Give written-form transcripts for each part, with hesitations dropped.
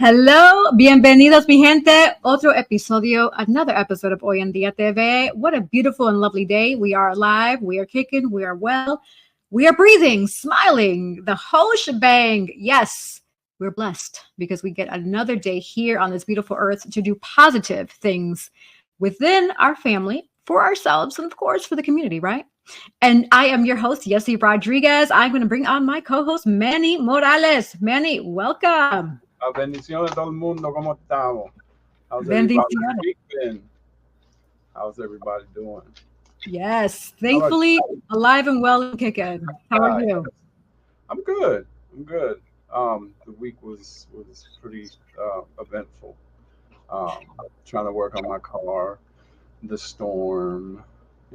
Hello, bienvenidos, mi gente. Another episode of Hoy en Día TV. What a beautiful and lovely day. We are alive, we are kicking, we are well, we are breathing, smiling, the whole shebang. Yes, we're blessed because we get another day here on this beautiful earth to do positive things within our family, for ourselves, and of course, for the community, right? And I am your host, Yessie Rodriguez. I'm going to bring on my co-host, Manny Morales. Manny, welcome. Bendiciones a todo el mundo, ¿cómo estamos? How's everybody Bendiciones. been? How's everybody doing? Yes, thankfully alive and well and kicking. How are you? I'm good. The week was pretty eventful. Trying to work on my car, the storm,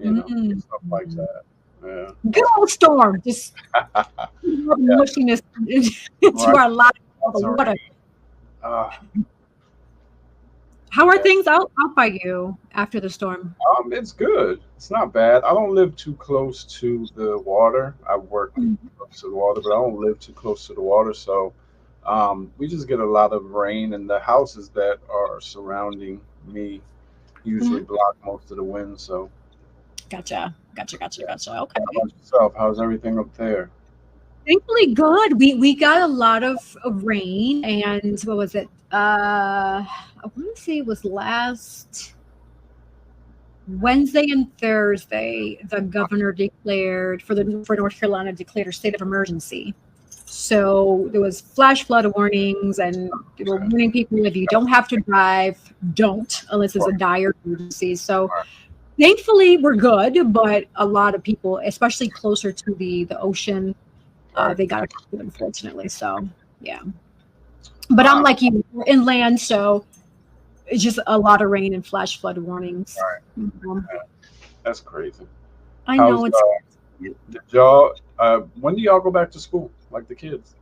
stuff like that. Yeah. Good old storm, just mushiness into our lives. Water. How are things out by you after the storm? It's good. It's not bad. I don't live too close to the water. I work close to the water, but I don't live too close to the water. So we just get a lot of rain, and the houses that are surrounding me usually block most of the wind. So Gotcha. Okay. How about yourself? How's everything up there? Thankfully good. We got a lot of rain, and what was it? I want to say it was last Wednesday and Thursday. The governor declared for North Carolina declared a state of emergency. So there was flash flood warnings, and they were warning people if you don't have to drive, don't unless it's a dire emergency. So thankfully we're good, but a lot of people, especially closer to the ocean. They got affected, unfortunately. So, yeah. But I'm like you, we're inland, so it's just a lot of rain and flash flood warnings. That's crazy. I know it's. Did y'all? When do y'all go back to school? Like the kids?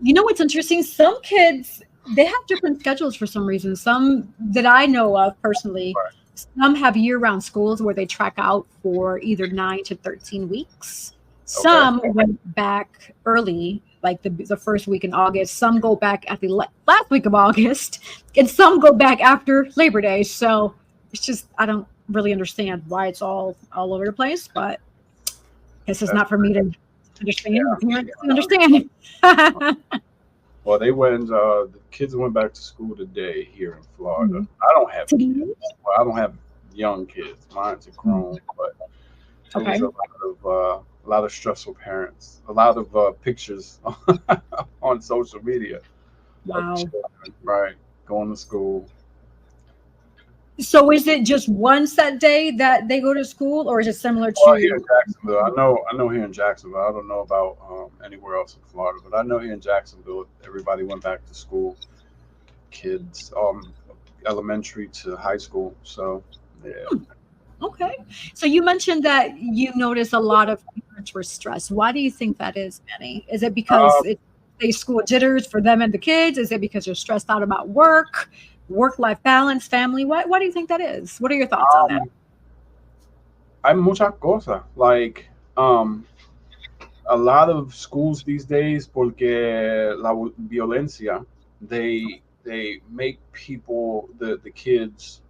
You know what's interesting? Some kids, they have different schedules for some reason. Some that I know of personally, some have year-round schools where they track out for either 9 to 13 weeks. Some went back early, like the first week in August. Some go back at the last week of August, and some go back after Labor Day. So it's just, I don't really understand why it's all over the place, but I guess it's not for me to understand. Well, the kids went back to school today here in Florida. I don't have kids. Well, I don't have young kids. Mine's are grown, but it was a lot of stressful parents, a lot of pictures on social media. Wow. Right. Going to school. So is it just one set day that they go to school, or is it similar to here in Jacksonville? I know here in Jacksonville. I don't know about anywhere else in Florida, but I know here in Jacksonville everybody went back to school. Kids, elementary to high school. So yeah. Okay. So you mentioned that you notice a lot of parents were stressed. Why do you think that is, Manny? Is it because it's school jitters for them and the kids? Is it because you're stressed out about work-life balance, family? Why do you think that is? What are your thoughts on that? Hay muchas cosas. Like a lot of schools these days, porque la violencia, they make people, the kids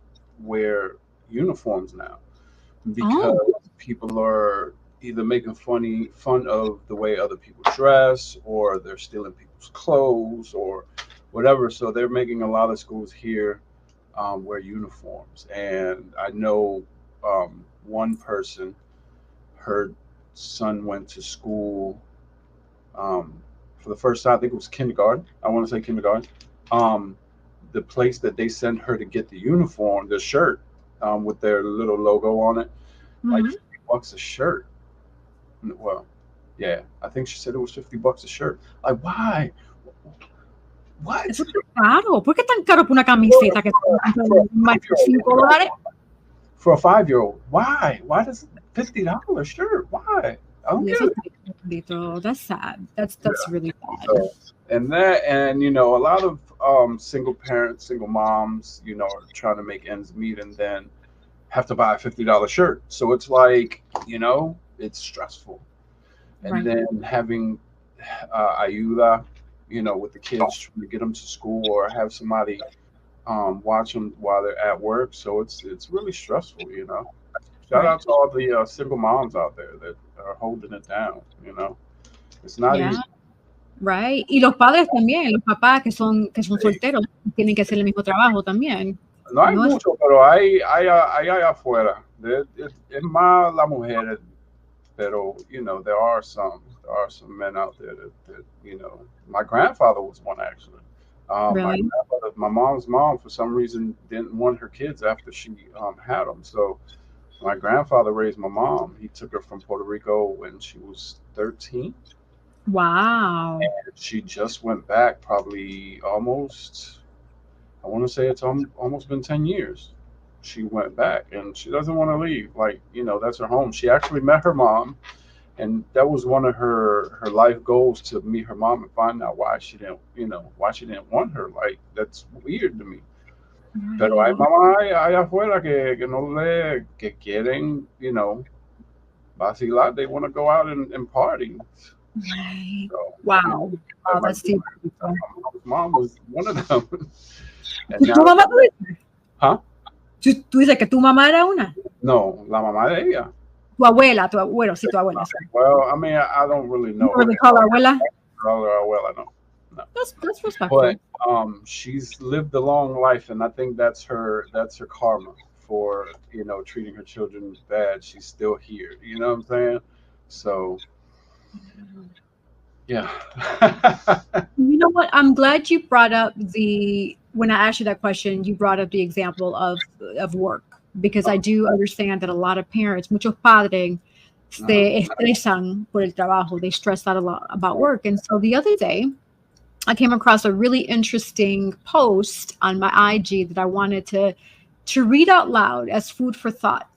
wear uniforms now because people are either making fun of the way other people dress, or they're stealing people's clothes or whatever. So they're making a lot of schools here wear uniforms. And I know one person, her son went to school for the first time. I think it was kindergarten. I want to say kindergarten. The place that they sent her to get the uniform, the shirt, with their little logo on it, like $50 a shirt. Well, yeah, I think she said it was $50 a shirt. Like, why? What? Eso es caro. ¿Por qué tan caro por una camiseta que $5? For a 5-year-old, why? Why does $50 shirt? Why? I don't get it. That's sad. That's really sad. So, and a lot of single parents, single moms, are trying to make ends meet, and then have to buy a $50 shirt. So it's like, it's stressful. And then having ayuda with the kids trying to get them to school or have somebody watch them while they're at work. So it's really stressful. Shout Right. out to all the single moms out there that are holding it down. It's not Yeah. easy. Right. Y los padres también, los papás que son solteros, tienen que hacer el mismo trabajo también. No hay No es mucho, pero hay allá afuera. Es más la mujer, pero there are some men out there that my grandfather was one actually. My really. grandfather, my mom's mom, for some reason didn't want her kids after she had them. So my grandfather raised my mom. He took her from Puerto Rico when she was 13. Wow. She just went back probably almost, I want to say it's almost been 10 years. She went back and she doesn't want to leave. Like, that's her home. She actually met her mom, and that was one of her life goals, to meet her mom and find out why she didn't want her. Like, that's weird to me. Pero hay Right. mamás allá afuera que no que quieren, vacilar. They want to go out and party. Right. So, Wow. Wow, my that's deep. mom was one of them. And ¿Tu now, mamá tú dices? huh? ¿Tú dices que tu mamá era una? No, la mamá de ella. Bueno, sí, tu abuela. Sorry. Well, I mean, I don't really You know don't really call her abuela? her well, I know. No. That's respectful. But she's lived a long life, and I think that's her karma for treating her children bad. She's still here. You know what I'm saying? So yeah. You know what? I'm glad you brought up when I asked you that question, you brought up the example of work, because I do understand that a lot of parents, muchos padres, se estresan por el trabajo. They stress out a lot about work. And so the other day, I came across a really interesting post on my IG that I wanted to read out loud as food for thought,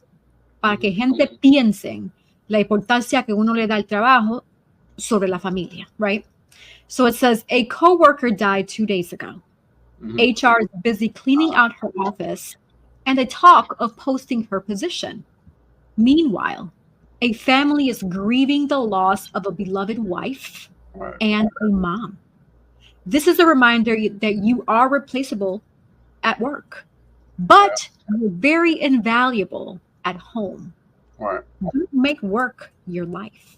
para que gente piensen la importancia que uno le da al trabajo sobre la familia, right? So it says, a coworker died 2 days ago. HR is busy cleaning out her office, and they talk of posting her position. Meanwhile, a family is grieving the loss of a beloved wife and a mom. This is a reminder that you are replaceable at work, but you're very invaluable at home. Right. You make work your life.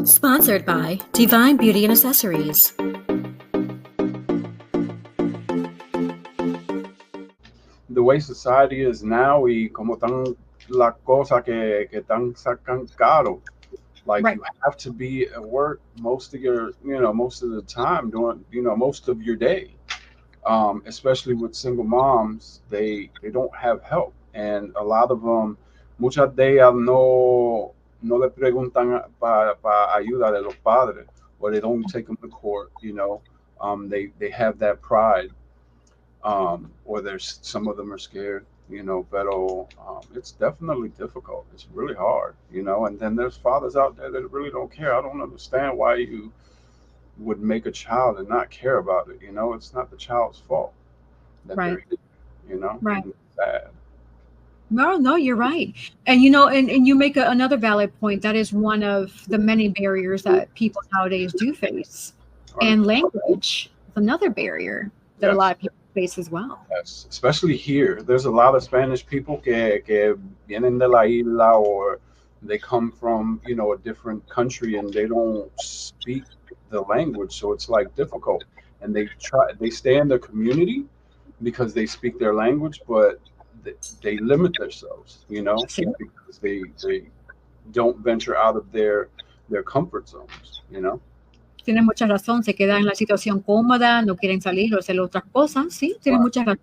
Sponsored by Divine Beauty and Accessories. The way society is now, y como tan la cosa que tan sacan caro. Like, Right. you have to be at work most of the time, doing, most of your day. Especially with single moms, they don't have help, and a lot of them, muchas de ellas no le preguntan para ayuda de los padres, or they don't take them to court. They have that pride, or there's some of them are scared. But it's definitely difficult. It's really hard. And then there's fathers out there that really don't care. I don't understand why you would make a child and not care about it. It's not the child's fault that Right. they're Right. It's sad. No, you're right. And and you make another valid point. That is one of the many barriers that people nowadays do face. Right. And language is another barrier that a lot of people face as well. Yes, especially here. There's a lot of Spanish people que vienen de la isla, or they come from, a different country, and they don't speak the language, so it's like difficult. And they stay in their community because they speak their language, but they limit themselves, Sure. because they don't venture out of their comfort zones, Tienes mucha razón, se quedan en la situación cómoda, no quieren salir o hacer otras cosas. Sí, tienes mucha razón.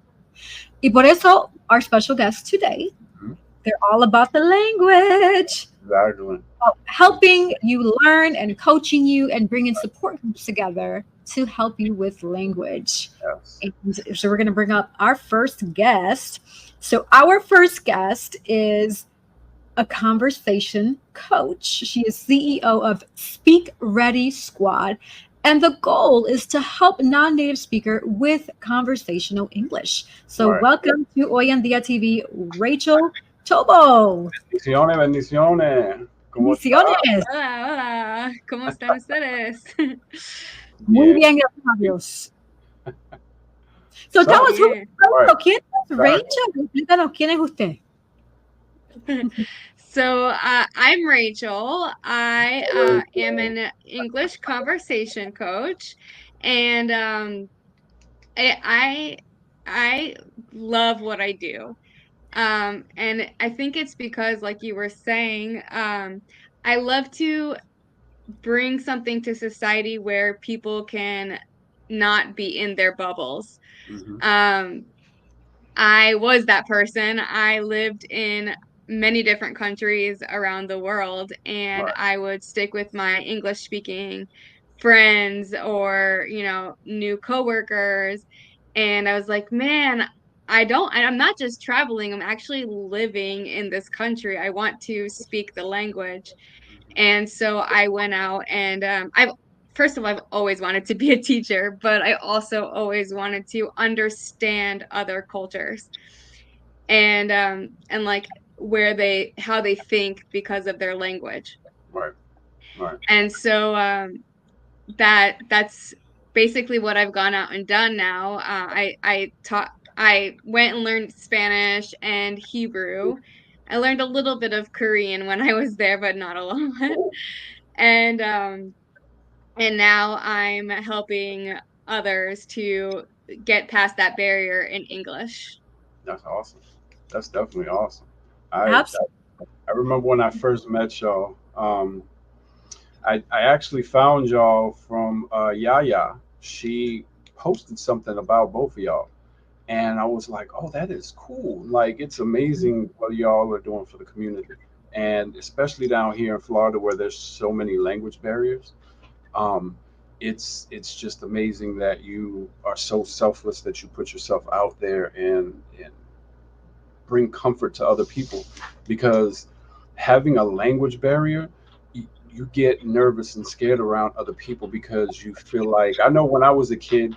Y por eso, our special guests today, they're all about the language. Exactly. Helping you learn and coaching you and bringing support groups together to help you with language. Yes. And so we're going to bring up our first guest. So our first guest is a conversation coach. She is CEO of Speak Ready Squad. And the goal is to help non-native speaker with conversational English. So welcome to Hoy en Día TV, Rachel Tobol. Bendiciones. ¿Cómo Bendiciones. estás? Hola, hola. ¿Cómo están ustedes? Muy Bien. bien, gracias a Dios. So So, tell us who, right. ¿quién es Exactly. Rachel? Explícanos, ¿quién es usted? So I'm Rachel. I am an English conversation coach, and I love what I do. And I think it's because, like you were saying, I love to bring something to society where people can not be in their bubbles. Mhm. I was that person. I lived in many different countries around the world, and Right. I would stick with my English speaking friends or, new coworkers. And I was like, man, I'm not just traveling, I'm actually living in this country. I want to speak the language. And so I went out and first of all, I've always wanted to be a teacher, but I also always wanted to understand other cultures and like how they think because of their language. Right. Right. And so that's basically what I've gone out and done now. I went and learned Spanish and Hebrew. I learned a little bit of Korean when I was there, but not a lot. And now I'm helping others to get past that barrier in English. That's awesome. That's definitely awesome. I Absolutely. I remember when I first met y'all. I actually found y'all from Yaya. She posted something about both of y'all, and I was like, "Oh, that is cool! Like, it's amazing what y'all are doing for the community, and especially down here in Florida where there's so many language barriers. Um, it's just amazing that you are so selfless that you put yourself out there and bring comfort to other people, because having a language barrier, you get nervous and scared around other people because you feel like, I know when I was a kid,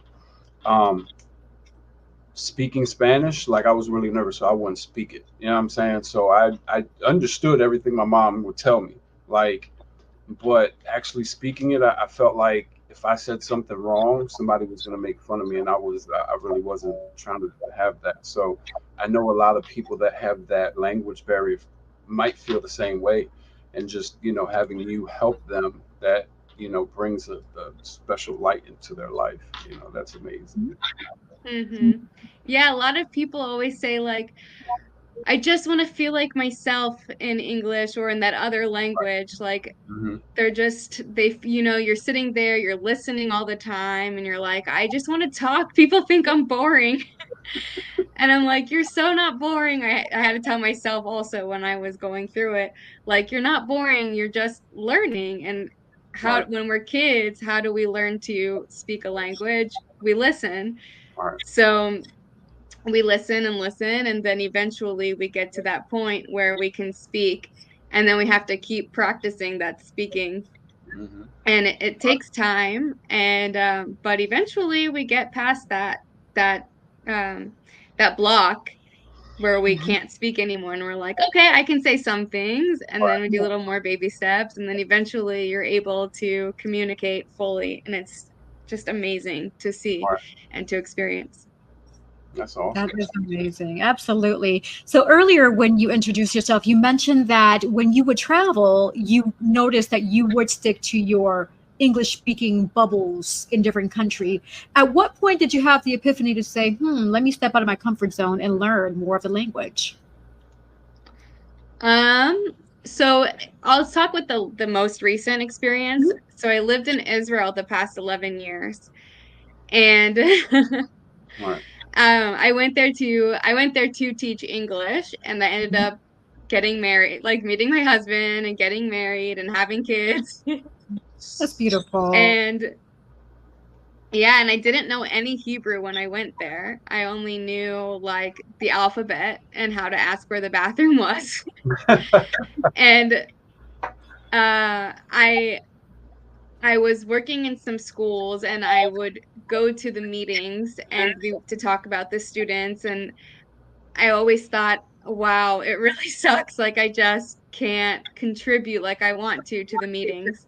um, speaking Spanish, like I was really nervous, so I wouldn't speak it. You know what I'm saying? So I understood everything my mom would tell me, like, but actually speaking it, I felt like if I said something wrong, somebody was going to make fun of me, and I really wasn't trying to have that. So I know a lot of people that have that language barrier might feel the same way, and just having you help them, that brings a special light into their life. That's amazing. Yeah, a lot of people always say, like, I just want to feel like myself in English or in that other language. Like, Hmm. you're sitting there, you're listening all the time, and you're like, I just want to talk. People think I'm boring. And I'm like, you're so not boring. I had to tell myself also when I was going through it, like, you're not boring, you're just learning. And Right. when we're kids, how do we learn to speak a language? We listen. Right. So we listen and listen, and then eventually we get to that point where we can speak, and then we have to keep practicing that speaking. Hmm. And it takes time, and but eventually we get past that um that block where we can't speak anymore, and we're like, okay, I can say some things, and then we do a little more baby steps, and then eventually you're able to communicate fully, and it's just amazing to see Right. and to experience. That's That awesome. is amazing. Absolutely. So earlier when you introduced yourself, you mentioned that when you would travel, you noticed that you would stick to your English speaking bubbles in different country. At what point did you have the epiphany to say, let me step out of my comfort zone and learn more of the language? Um, so I'll talk with the most recent experience. So I lived in Israel the past 11 years, and Right. I went there to teach English, and I ended up getting married, like meeting my husband and getting married and having kids. That's beautiful. And yeah, and I didn't know any Hebrew when I went there. I only knew like the alphabet and how to ask where the bathroom was. And I was working in some schools, and I would go to the meetings and to talk about the students, and I always thought, wow, it really sucks. Like I just can't contribute like I want to the meetings.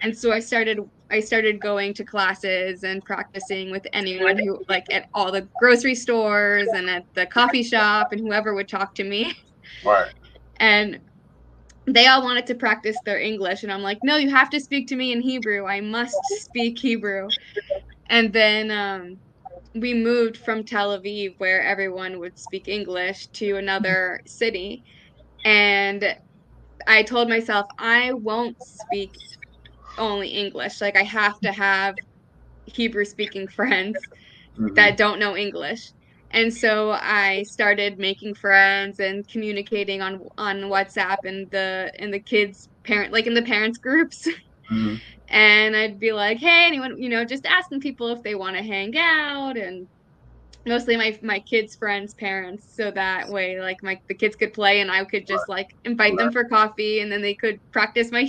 And so I started going to classes and practicing with anyone who like at all the grocery stores and at the coffee shop and whoever would talk to me. Right. And they all wanted to practice their English. And I'm like, no, you have to speak to me in Hebrew. I must speak Hebrew. And then we moved from Tel Aviv, where everyone would speak English, to another city. And I told myself, I won't speak only English. Like, I have to have Hebrew speaking friends that don't know English. And so I started making friends and communicating on WhatsApp and the kids' parent, like in the parents groups. Mm-hmm. And I'd be like, hey, anyone, just asking people if they want to hang out, and mostly my kids' friends' parents, so that way like the kids could play and I could just like invite them for coffee, and then they could practice my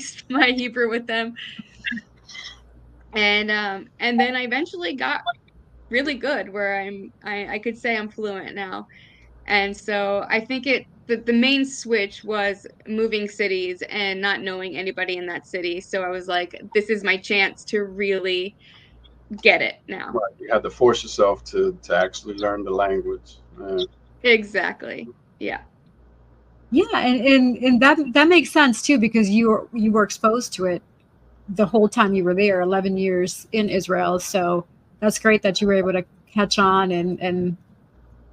Hebrew with them. And then I eventually got really good where I could say I'm fluent now. And so I think the main switch was moving cities and not knowing anybody in that city. So I was like, this is my chance to really get it now. Right. You had to force yourself to actually learn the language. Exactly. Yeah. Yeah, and that makes sense too, because you were exposed to it the whole time you were there, 11 years in Israel. So that's great that you were able to catch on and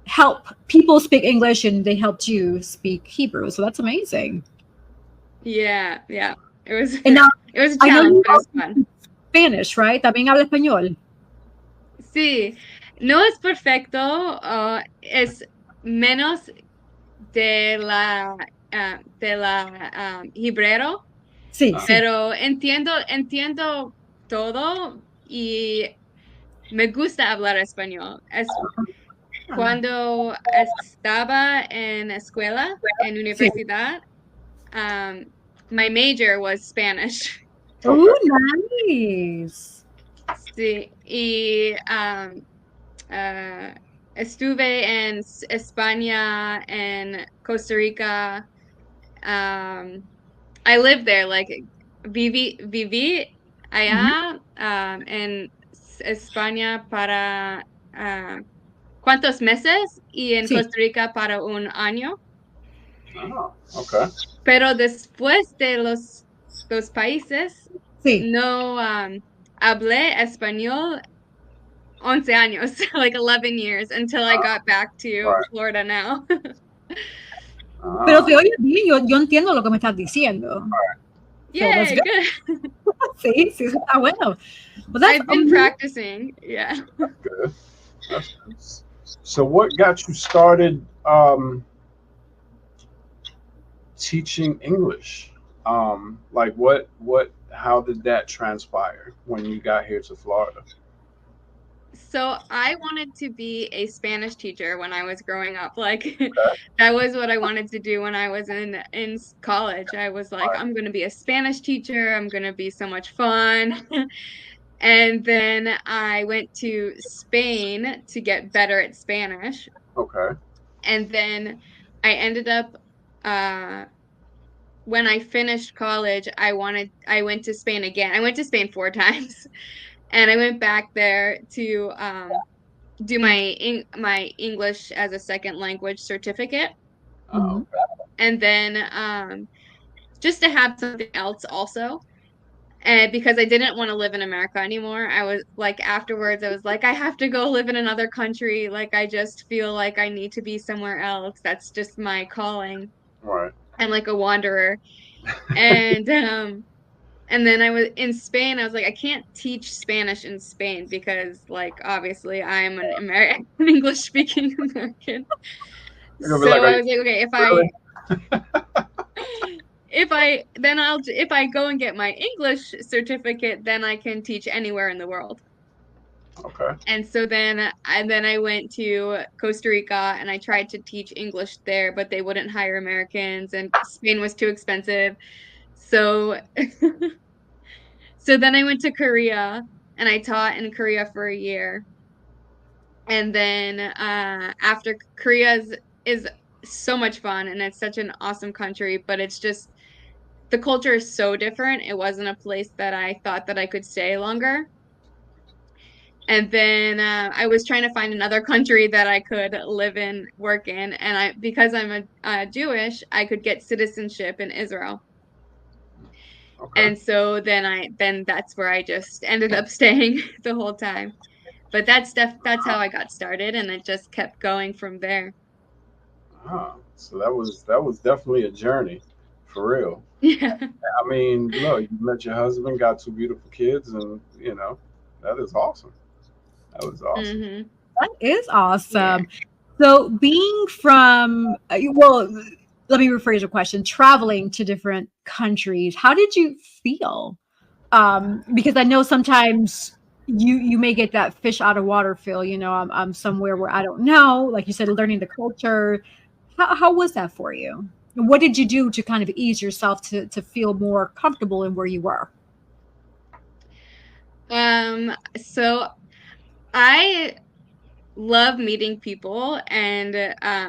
help people speak English, and they helped you speak Hebrew. So that's amazing. Yeah. It was And now, it was a I know challenge, you but it was fun. Spanish, right? También habla español. Sí, no es perfecto, es menos de la hebreo, Sí, sí. pero entiendo todo y me gusta hablar español. Es cuando estaba en escuela, en universidad, my major was Spanish. Oh, nice. Sí, y estuve en España and Costa Rica. I lived there, like viví allá en España para ¿cuántos meses? Y en Sí. Costa Rica para un año. Oh, okay. Pero después de los países, Sí. no hablé español 11 años, like 11 years, until I got back to Right. Florida now. Pero te oye bien, yo entiendo lo que me estás diciendo. Yay, good. good. Sí, eso está bueno. Well, I've been practicing, yeah. That's good. That's good. So what got you started teaching English? Like how did that transpire when you got here to Florida? So I wanted to be a Spanish teacher when I was growing up. Like that was what I wanted to do when I was in college. I was like, I'm going to be a Spanish teacher. I'm going to be so much fun. And then I went to Spain to get better at Spanish. Okay. And then I ended up when I finished college, I went to Spain again. I went to Spain 4 times. And I went back there to do my English as a second language certificate. Oh, okay. And then just to have something else also. And because I didn't want to live in America anymore, I was like, afterwards, I was like, I have to go live in another country. Like, I just feel like I need to be somewhere else. That's just my calling. Right. I'm like a wanderer. And then I was in Spain. I was like, I can't teach Spanish in Spain because, like, obviously I'm an English speaking American. So like, I was like, okay, if I go and get my English certificate, then I can teach anywhere in the world. Okay. And so then I went to Costa Rica and I tried to teach English there, but they wouldn't hire Americans and Spain was too expensive. So then I went to Korea and I taught in Korea for a year. And then after Korea is so much fun, and it's such an awesome country, but it's just the culture is so different. It wasn't a place that I thought that I could stay longer. And then I was trying to find another country that I could live in, work in, and because I'm a Jewish, I could get citizenship in Israel. Okay. And so then that's where I just ended up staying the whole time. But that's how I got started, and it just kept going from there. So that was definitely a journey, for real. Yeah. I mean, look, you met your husband, got 2 beautiful kids, and that is awesome. That was awesome. Mm-hmm. That is awesome. Yeah. So being from, well, let me rephrase the question, traveling to different countries, how did you feel? Because I know sometimes you may get that fish out of water feel, I'm somewhere where I don't know, like you said, learning the culture. How was that for you? And what did you do to kind of ease yourself to feel more comfortable in where you were? So I love meeting people and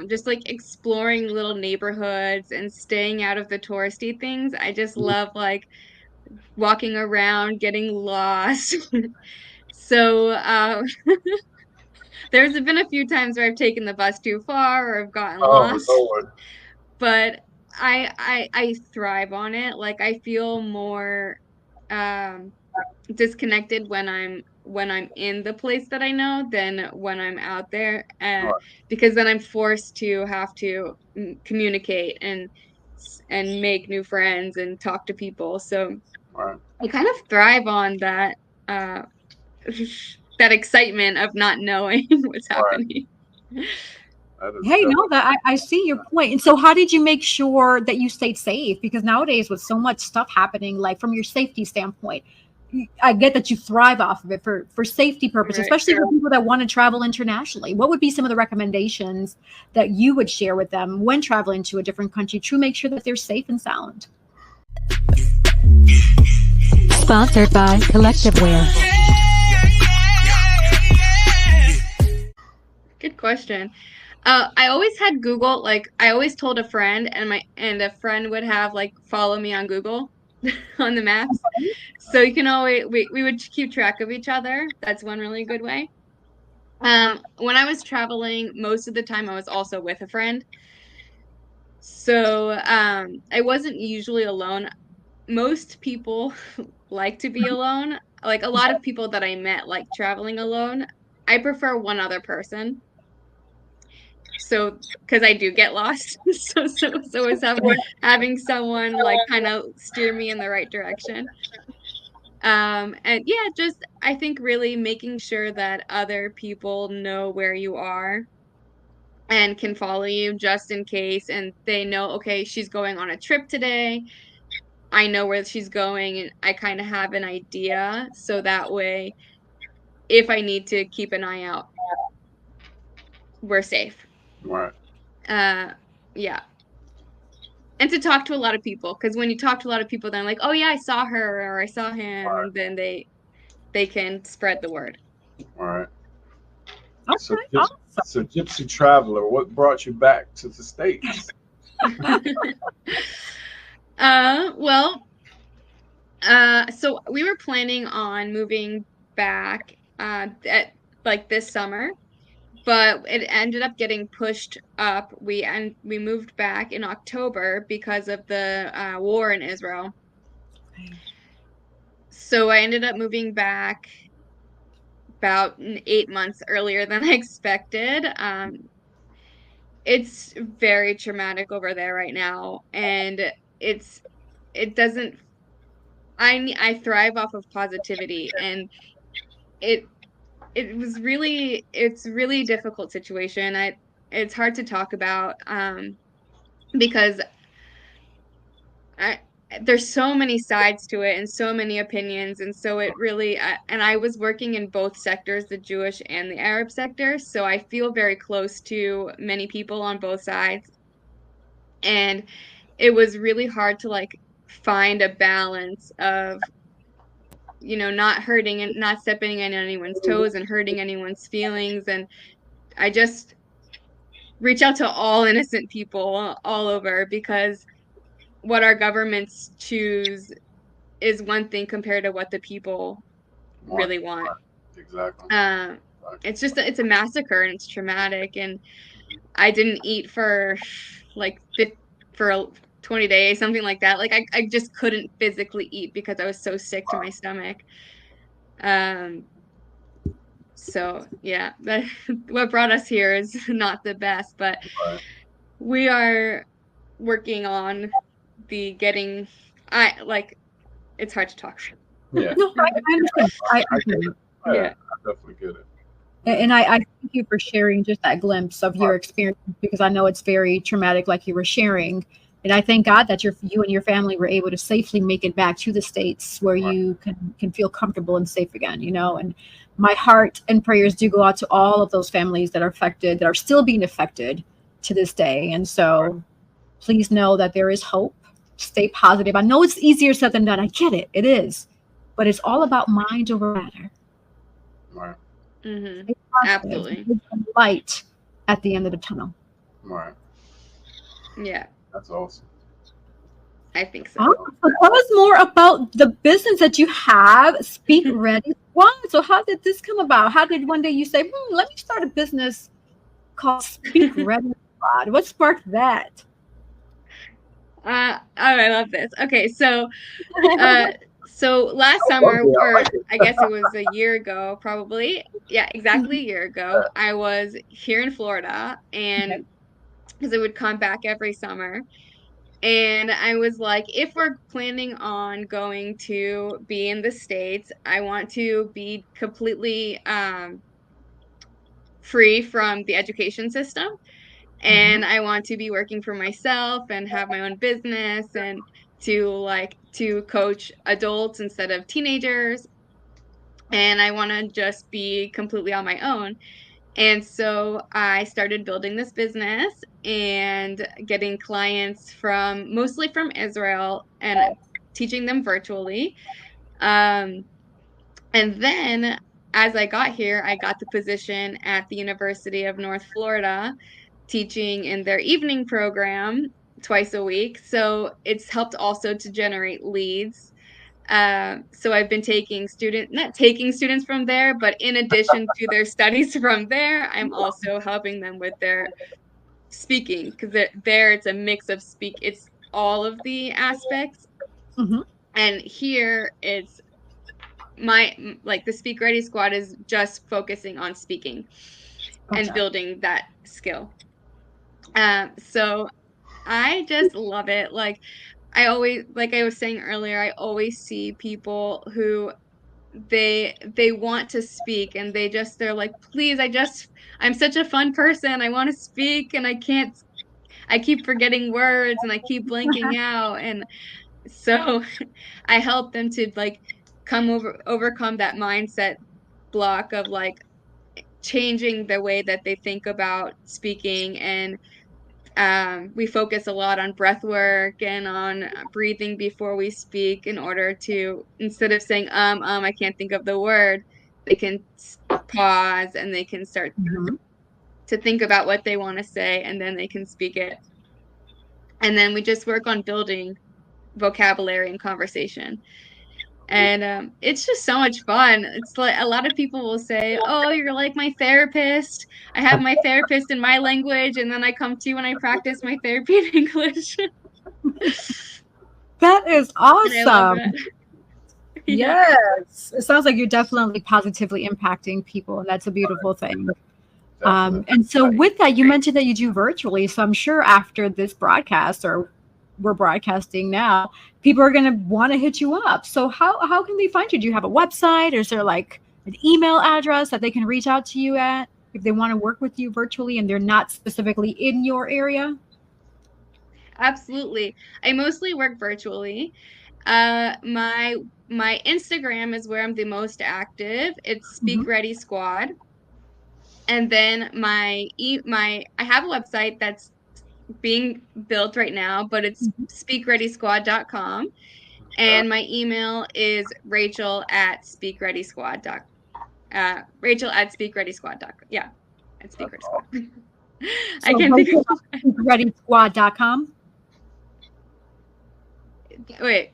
just like exploring little neighborhoods and staying out of the touristy things. I just love like walking around, getting lost. So there's been a few times where I've taken the bus too far or I've gotten lost. Lord. But I thrive on it. Like I feel more disconnected when I'm in the place that I know than when I'm out there, Right. because then I'm forced to have to communicate and make new friends and talk to people. So Right. I kind of thrive on that that excitement of not knowing what's happening. Hey, no, that I see your point. And so how did you make sure that you stayed safe? Because nowadays with so much stuff happening, like from your safety standpoint, I get that you thrive off of it for safety purposes, right, especially for people that want to travel internationally. What would be some of the recommendations that you would share with them when traveling to a different country to make sure that they're safe and sound? Sponsored by Collective Wear. Good question. I always had Google, like I always told a friend, and a friend would have like follow me on Google on the maps. So you can always we would keep track of each other. That's one really good way. When I was traveling, most of the time I was also with a friend. So I wasn't usually alone. Most people like to be alone. Like a lot of people that I met like traveling alone. I prefer one other person. So because I do get lost, so is having someone like kind of steer me in the right direction. And yeah, just I think really making sure that other people know where you are and can follow you just in case, and they know, okay, she's going on a trip today. I know where she's going, and I kind of have an idea, so that way, if I need to keep an eye out, we're safe. Right. Yeah. And to talk to a lot of people, because when you talk to a lot of people, then like, oh yeah, I saw her or I saw him, right, and then they can spread the word. All right. Okay, so Gypsy Traveler, what brought you back to the States? So we were planning on moving back at like this summer, but it ended up getting pushed up. We moved back in October because of the war in Israel. So I ended up moving back about 8 months earlier than I expected. It's very traumatic over there right now, and I thrive off of positivity, and it's really difficult situation. It's hard to talk about because there's so many sides to it and so many opinions, and so it really and I was working in both sectors, the Jewish and the Arab sector, so I feel very close to many people on both sides, and it was really hard to like find a balance of not hurting and not stepping on anyone's toes and hurting anyone's feelings. And reach out to all innocent people all over, because what our governments choose is one thing compared to what the people really want. Exactly. It's a massacre, and it's traumatic. And I didn't eat for like 20 days, something like that. Like I just couldn't physically eat because I was so sick to my stomach. So yeah, what brought us here is not the best, but we are working on it's hard to talk. Yeah. No, I understand. I understand. Yeah, I definitely get it. And I thank you for sharing just that glimpse of your experience, because I know it's very traumatic, like you were sharing. And I thank God that you and your family were able to safely make it back to the States where you can feel comfortable and safe again, you know. And my heart and prayers do go out to all of those families that are affected, that are still being affected to this day. And so please know that there is hope. Stay positive. I know it's easier said than done. I get it. It is. But it's all about mind over matter. Right. Mm-hmm. Absolutely. Light at the end of the tunnel. Right. Yeah. That's awesome. I think so. So tell us more about the business that you have, Speak Ready Squad. So how did this come about? How did one day you say, let me start a business called Speak Ready Squad? What sparked that? I love this. Okay, so last summer, or I guess it was a year ago, probably. Yeah, exactly a year ago. I was here in Florida, and because I would come back every summer. And I was like, if we're planning on going to be in the States, I want to be completely free from the education system. And I want to be working for myself and have my own business, and to coach adults instead of teenagers. And I want to just be completely on my own. And so I started building this business and getting clients mostly from Israel, and teaching them virtually. And then as I got here, I got the position at the University of North Florida, teaching in their evening program twice a week. So it's helped also to generate leads. So I've been not taking students from there, but in addition to their studies from there, I'm also helping them with their speaking, because there it's a mix of it's all of the aspects. And here it's the Speak Ready Squad is just focusing on speaking and building that skill. So I just love it. Like I was saying earlier, I always see people who they want to speak, and they're like, please, I'm such a fun person. I want to speak, and I can't. I keep forgetting words, and I keep blanking out. And so I help them to overcome that mindset block of like changing the way that they think about speaking. And we focus a lot on breath work and on breathing before we speak, in order to, instead of saying, I can't think of the word, they can pause, and they can start to think about what they want to say, and then they can speak it. And then we just work on building vocabulary and conversation. And it's just so much fun. It's like a lot of people will say, oh, you're like my therapist. I have my therapist in my language, and then I come to you and I practice my therapy in English. That is awesome. I love that. Yes. It sounds like you're definitely positively impacting people, and that's a beautiful thing. And so with that, you mentioned that you do virtually. So I'm sure after this broadcast, or we're broadcasting now, people are going to want to hit you up. So how can they find you? Do you have a website, or is there like an email address that they can reach out to you at if they want to work with you virtually and they're not specifically in your area? Absolutely. I mostly work virtually. My Instagram is where I'm the most active. It's Speak Ready Squad. And then I have a website that's being built right now, but it's speakreadysquad.com. And my email is Rachel@speakreadysquad.com. Rachel@speakreadysquad.com. Yeah, at Speak Ready Squad. I can't think of SpeakReadySquad.com. Wait.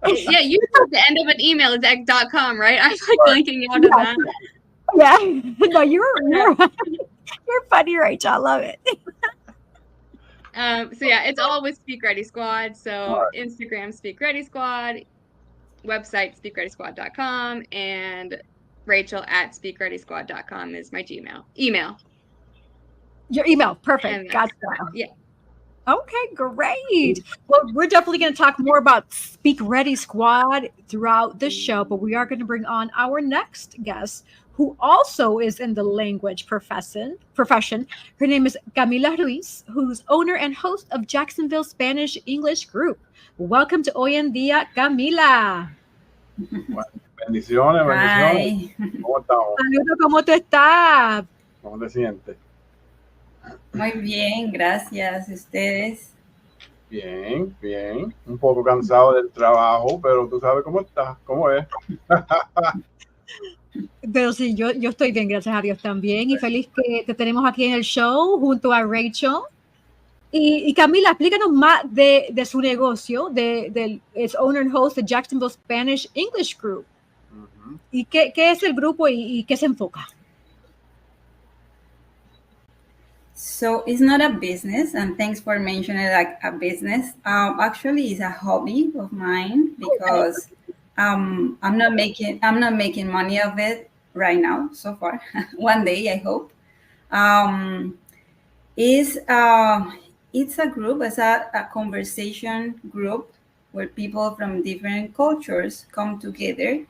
Yeah, you said the end of an email is .com, right? I'm like blanking out of that. Yeah. No, you're funny, Rachel. I love it. So yeah, it's all with Speak Ready Squad. So Instagram Speak Ready Squad, website speakreadysquad.com, and Rachel at speakreadysquad.com is my Gmail email. Your email, perfect. And Gotcha. Yeah. Okay, great. Well, we're definitely going to talk more about Speak Ready Squad throughout the show, but we are going to bring on our next guest, who also is in the language profession. Her name is Kamila Ruiz, who's owner and host of Jacksonville Spanish English Group. Welcome to Hoy en Día, Kamila. Bendiciones, bendiciones. Hi. ¿Cómo estamos? Saludos, ¿cómo tú estás? ¿Cómo te sientes? Muy bien, gracias. ¿Ustedes? Bien, bien. Un poco cansado del trabajo, pero tú sabes cómo estás, cómo es. Pero sí, yo estoy bien, gracias a Dios también. Y feliz que te tenemos aquí en el show junto a Rachel. Y Camila, explícanos más de su negocio, es owner and host de Jacksonville Spanish English Group. Uh-huh. ¿Y qué es el grupo y qué se enfoca? So it's not a business, and thanks for mentioning it like a business. Actually, it's a hobby of mine because I'm not making money of it right now so far. One day, I hope. It's a group, it's a conversation group where people from different cultures come together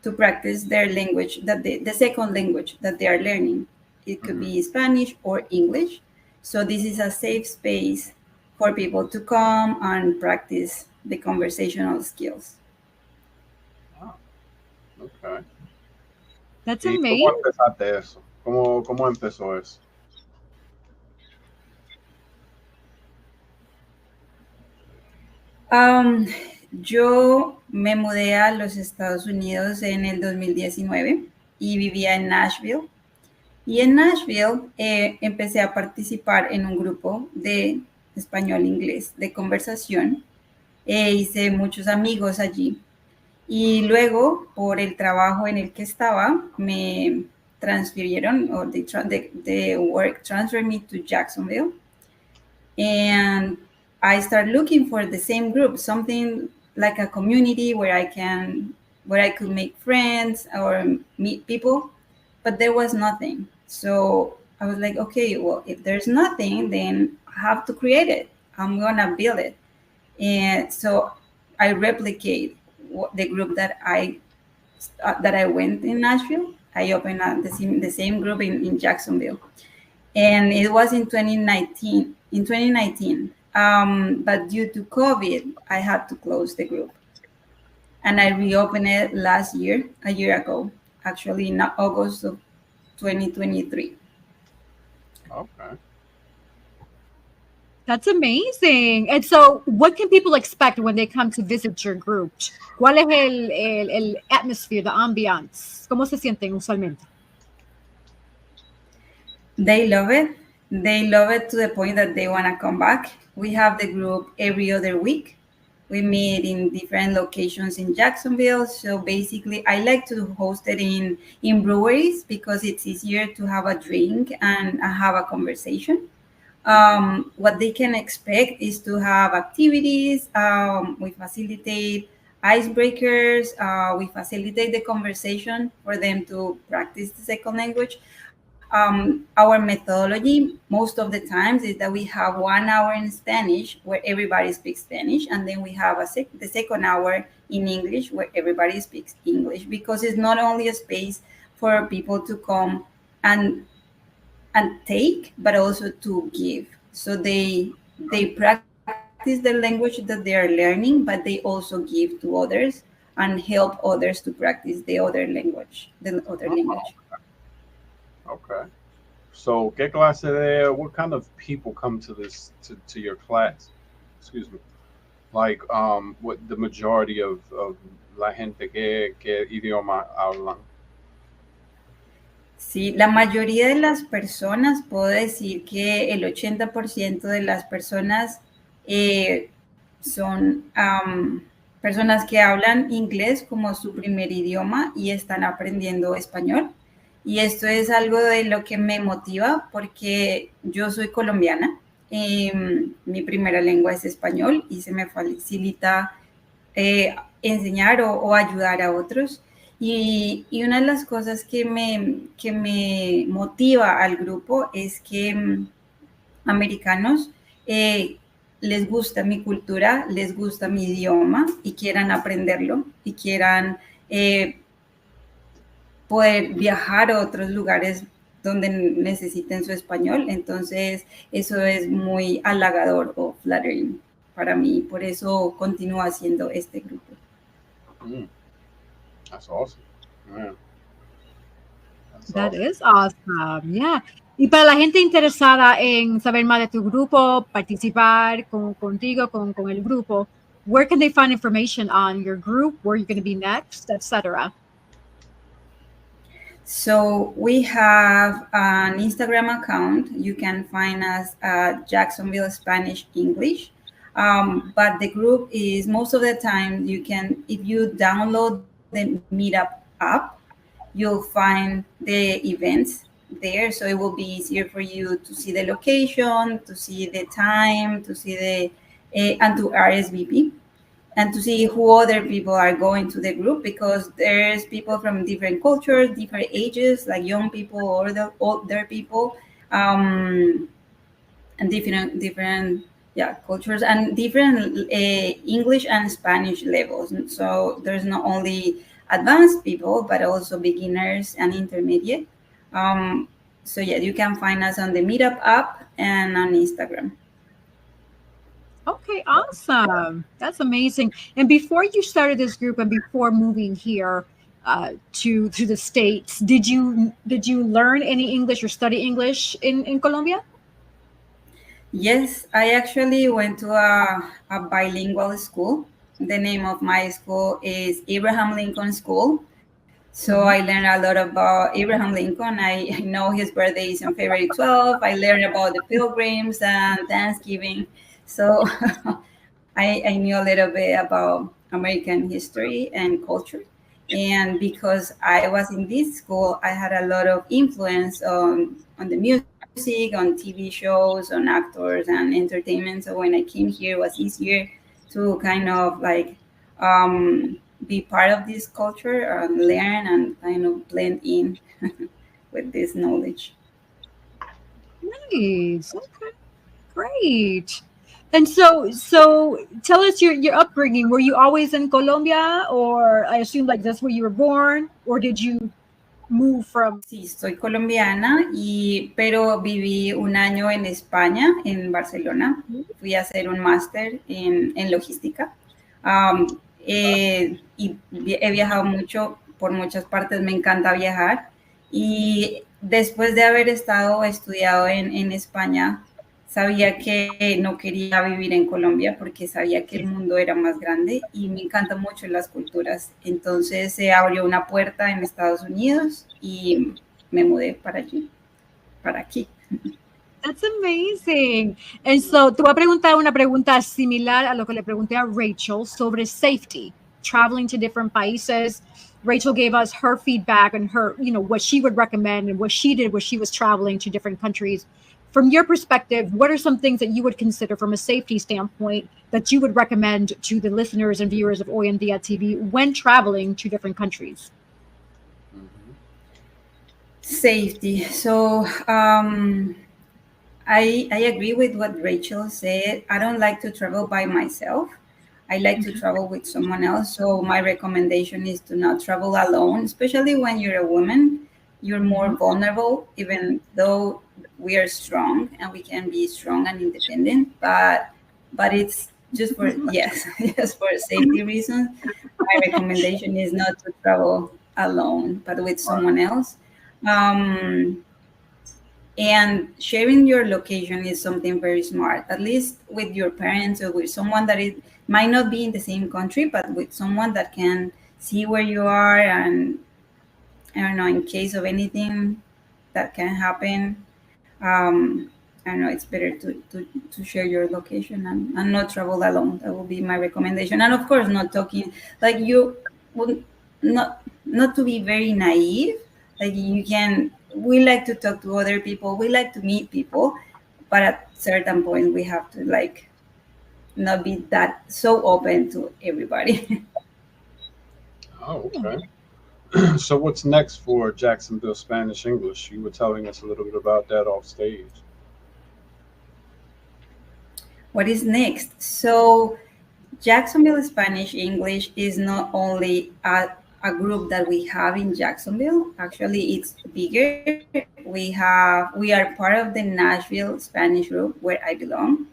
to practice their language, the second language that they are learning. It could be Spanish or English. So this is a safe space for people to come and practice the conversational skills. Oh, okay. That's ¿Y amazing. cómo empezaste eso? ¿Cómo empezó eso? Yo me mudé a los Estados Unidos en el 2019 y vivía en Nashville. Y en Nashville empecé a participar en un grupo de español-inglés de conversación. Hice muchos amigos allí. Y luego, por el trabajo en el que estaba, me transfirieron, or the work transferred me to Jacksonville. And I started looking for the same group, something like a community where I could make friends or meet people, but there was nothing. So I was like, okay, well, if there's nothing, then I have to create it. I'm gonna build it. And so I replicate the group that I went in Nashville. I opened the same group in Jacksonville, and it was in 2019. But due to COVID, I had to close the group, and I reopened it a year ago, actually in August of 2023. Okay. That's amazing. And so what can people expect when they come to visit your group? ¿Cuál es el atmosphere, the ambiance? ¿Cómo se sienten usualmente? They love it. They love it to the point that they want to come back. We have the group every other week. We meet in different locations in Jacksonville. So basically, I like to host it in breweries because it's easier to have a drink and have a conversation. What they can expect is to have activities. We facilitate icebreakers. We facilitate the conversation for them to practice the second language. Our methodology most of the times is that we have 1 hour in Spanish where everybody speaks Spanish, and then we have the second hour in English where everybody speaks English, because it's not only a space for people to come and take, but also to give. So they practice the language that they are learning, but they also give to others and help others to practice the other language. Okay. So, what kind of people come to this, to your class? Excuse me. Like, what the majority of la gente que idioma hablan? Sí, la mayoría de las personas, puedo decir que el 80% de las personas eh, son personas que hablan inglés como su primer idioma y están aprendiendo español. Y esto es algo de lo que me motiva porque yo soy colombiana, mi primera lengua es español y se me facilita enseñar o ayudar a otros. Y una de las cosas que me motiva al grupo es que americanos les gusta mi cultura, les gusta mi idioma y quieran aprenderlo y quieran poder viajar a otros lugares donde necesiten su español. Entonces, eso es muy halagador o flattering para mí. Por eso continúo haciendo este grupo. That's awesome. Yeah. That is awesome. Yeah. Y para la gente interesada en saber más de tu grupo, participar contigo, con el grupo, where can they find information on your group, where you're going to be next, etc.? So we have an Instagram account. You can find us at Jacksonville Spanish English. But the group is most of the time if you download the Meetup app, you'll find the events there. So it will be easier for you to see the location, to see the time, to see and to RSVP. And to see who other people are going to the group, because there's people from different cultures, different ages, like young people or the older people, and different cultures and different English and Spanish levels. So there's not only advanced people, but also beginners and intermediate. So yeah, you can find us on the Meetup app and on Instagram. Okay, awesome. That's amazing. And before you started this group and before moving here to the States, did you learn any English or study English in Colombia? Yes, I actually went to a bilingual school. The name of my school is Abraham Lincoln School. So I learned a lot about Abraham Lincoln. I know his birthday is on February 12th. I learned about the Pilgrims and Thanksgiving. So I knew a little bit about American history and culture. And because I was in this school, I had a lot of influence on the music, on TV shows, on actors and entertainment. So when I came here, it was easier to kind of like be part of this culture and learn and kind of blend in with this knowledge. Nice. Okay. Great. And so tell us your upbringing. Were you always in Colombia, or I assume like that's where you were born, or did you move from? Sí, soy colombiana, pero viví un año en España, en Barcelona. Fui a hacer un máster en logística. Y he viajado mucho por muchas partes, me encanta viajar. Y después de haber estudiado en España, sabía que no quería vivir en Colombia porque sabía que el mundo era más grande y me encantan mucho las culturas. Entonces se abrió una puerta en Estados Unidos y me mudé para aquí. That's amazing. And so te voy a preguntar una pregunta similar a lo que le pregunté a Rachel sobre safety, traveling to different países. Rachel gave us her feedback and her, what she would recommend and what she did when she was traveling to different countries. From your perspective, what are some things that you would consider from a safety standpoint that you would recommend to the listeners and viewers of Hoy en Día TV when traveling to different countries? Safety. So I agree with what Rachel said. I don't like to travel by myself. I like to travel with someone else. So my recommendation is to not travel alone, especially when you're a woman. You're more vulnerable, even though we are strong and we can be strong and independent. But it's just for just for safety reasons. My recommendation is not to travel alone, but with someone else. And sharing your location is something very smart, at least with your parents or with someone that might not be in the same country, but with someone that can see where you are. And I don't know, in case of anything, that can happen. um, I don't know, it's better to share your location and not travel alone. That will be my recommendation. And of course, not talking like you would not to be very naive. Like you can, we like to talk to other people. We like to meet people, but at certain point, we have to like not be that so open to everybody. Oh, okay. So what's next for Jacksonville Spanish English? You were telling us a little bit about that off stage. What is next? So Jacksonville Spanish English is not only a group that we have in Jacksonville. Actually, it's bigger. We are part of the Nashville Spanish group where I belong,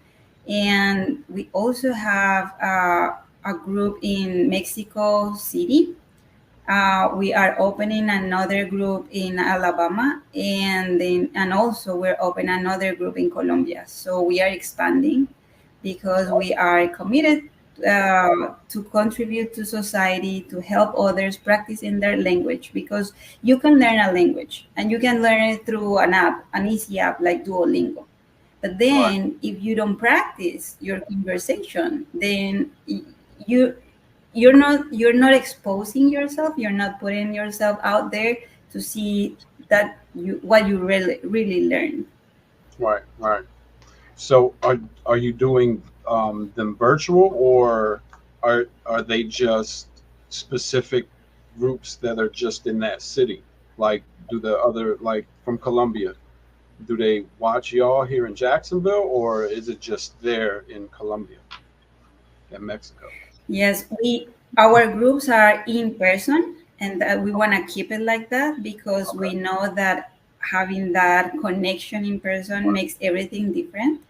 and we also have a group in Mexico City. We are opening another group in Alabama, and also we're opening another group in Colombia. So we are expanding because we are committed to contribute to society, to help others practice in their language, because you can learn a language and you can learn it through an app, an easy app like Duolingo. But then if you don't practice your conversation, then you you're not exposing yourself, you're not putting yourself out there to see that you what you really learn. Right, right. So are you doing them virtual, or are they just specific groups that are just in that city? Like, do the other, like from Colombia, do they watch y'all here in Jacksonville, or is it just there in Colombia and Mexico? Yes, we our groups are in person, and we want to keep it like that because we Okay. know that having that connection in person makes everything different.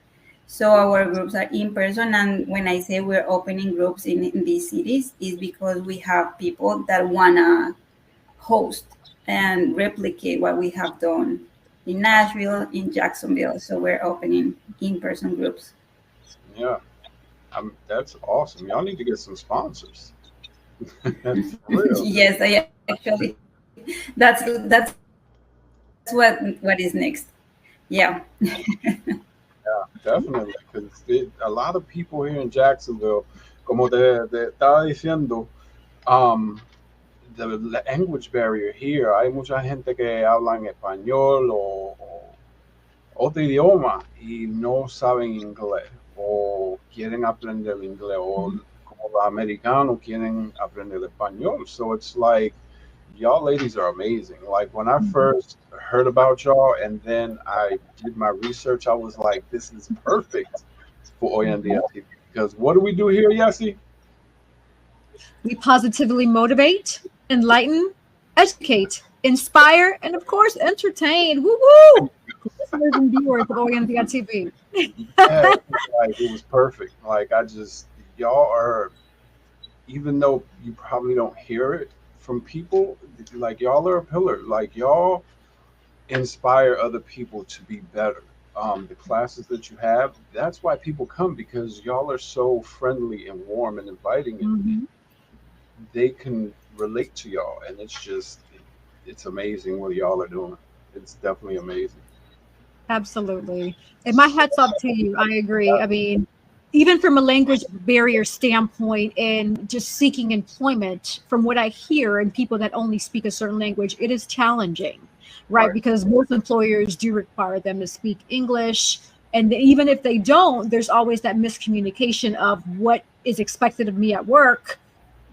So our groups are in person, and when I say we're opening groups in these cities, is because we have people that wanna host and replicate what we have done in Nashville, in Jacksonville. So we're opening in-person groups. Yeah, that's awesome. Y'all need to get some sponsors. For real. Yes, I actually that's what is next. Yeah. Definitely, because a lot of people here in Jacksonville, como te estaba diciendo, um, the language barrier here, hay mucha gente que habla en español o otro idioma y no saben inglés o quieren aprender inglés, o como los americanos quieren aprender español. So it's like, y'all ladies are amazing. Like when I first heard about y'all and then I did my research, I was like, this is perfect for Hoy en Día TV. Because what do we do here, Yassi? We positively motivate, enlighten, educate, inspire, and of course, entertain. Woo woo! Listeners and viewers of Orientia TV. Yeah, like it was perfect. Like y'all are, even though you probably don't hear it from people, like y'all are a pillar. Like y'all inspire other people to be better. The classes that you have, that's why people come, because y'all are so friendly and warm and inviting, and Mhm. they can relate to y'all, and it's amazing what y'all are doing. It's definitely amazing. Absolutely. And my hat's off to you. I agree. I mean, even from a language barrier standpoint and just seeking employment, from what I hear and people that only speak a certain language, it is challenging, right? Right. Because most employers do require them to speak English. And even if they don't, there's always that miscommunication of what is expected of me at work,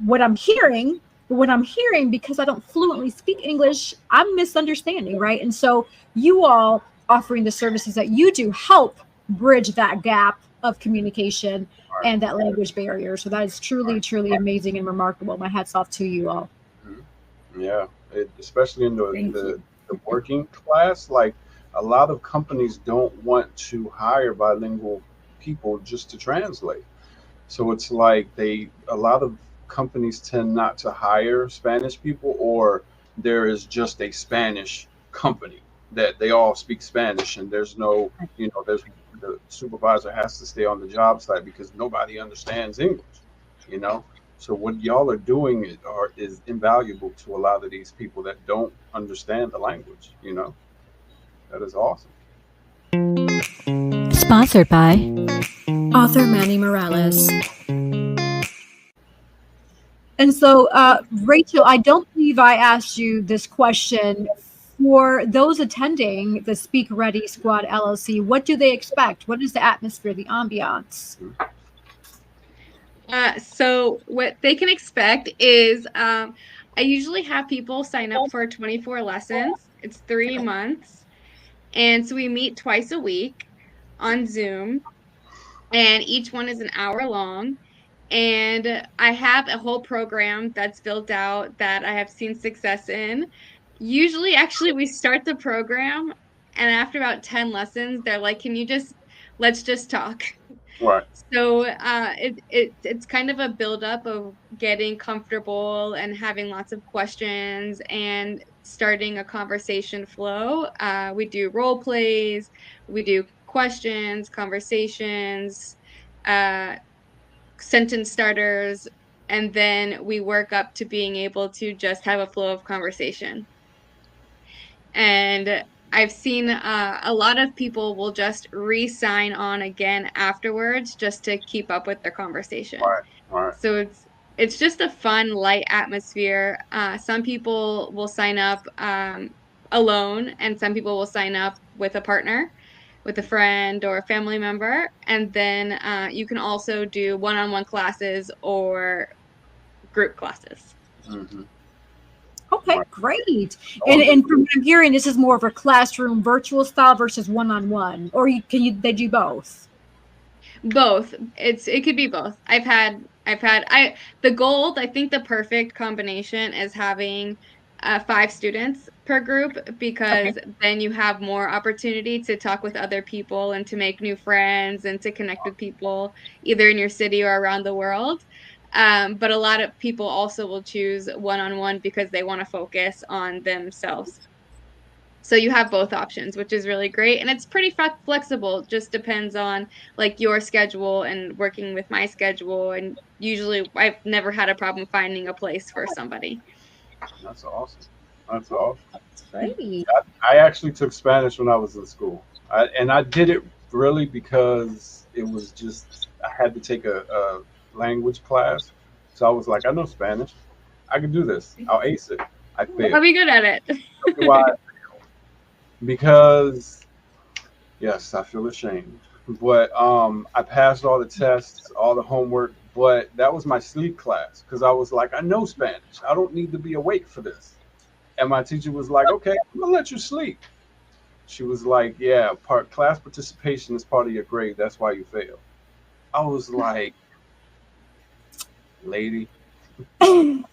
what I'm hearing. But what I'm hearing, because I don't fluently speak English, I'm misunderstanding, right? And so you all offering the services that you do help bridge that gap of communication Right. and that language barrier. So that is truly, Right. truly amazing and remarkable. My hat's off to you all. Mhm. Yeah, especially in Thank the, you. the working class, like a lot of companies don't want to hire bilingual people just to translate. So it's like a lot of companies tend not to hire Spanish people, or there is just a Spanish company that they all speak Spanish, and there's no, there's the supervisor has to stay on the job site because nobody understands English, you know. So what y'all are doing is invaluable to a lot of these people that don't understand the language. That is awesome. Sponsored by author Manny Morales. And so, Rachel, I don't believe I asked you this question. For those attending the Speak Ready Squad LLC, what do they expect? What is the atmosphere, the ambiance? So what they can expect is I usually have people sign up for 24 lessons. It's 3 months. And so we meet twice a week on Zoom, and each one is an hour long. And I have a whole program that's built out that I have seen success in. Usually, actually, we start the program, and after about 10 lessons, they're like, let's just talk. Right. So it's kind of a buildup of getting comfortable and having lots of questions and starting a conversation flow. We do role plays, we do questions, conversations, sentence starters, and then we work up to being able to just have a flow of conversation. And I've seen a lot of people will just re-sign on again afterwards just to keep up with their conversation. Right. So it's just a fun, light atmosphere. Some people will sign up alone, and some people will sign up with a partner, with a friend or a family member. And then you can also do one-on-one classes or group classes. Mm-hmm. Okay, Right. great. And from what I'm hearing, this is more of a classroom virtual style versus one-on-one, or they do both? Both. It could be both. The goal, I think the perfect combination is having 5 students per group, because then you have more opportunity to talk with other people and to make new friends and to connect with people either in your city or around the world. But a lot of people also will choose one-on-one because they want to focus on themselves. So you have both options, which is really great. And it's pretty flexible. Just depends on like your schedule and working with my schedule. And usually I've never had a problem finding a place for somebody. That's awesome. That's awesome. That's great. I actually took Spanish when I was in school. And I did it really because it was just, I had to take a language class. So I was like, I know Spanish. I can do this. I'll ace it. I failed. I'll be good at it. Why? Because, yes, I feel ashamed. But I passed all the tests, all the homework, but that was my sleep class because I was like, I know Spanish. I don't need to be awake for this. And my teacher was like, okay, I'm going to let you sleep. She was like, yeah, class participation is part of your grade. That's why you fail. I was like, lady. Spanish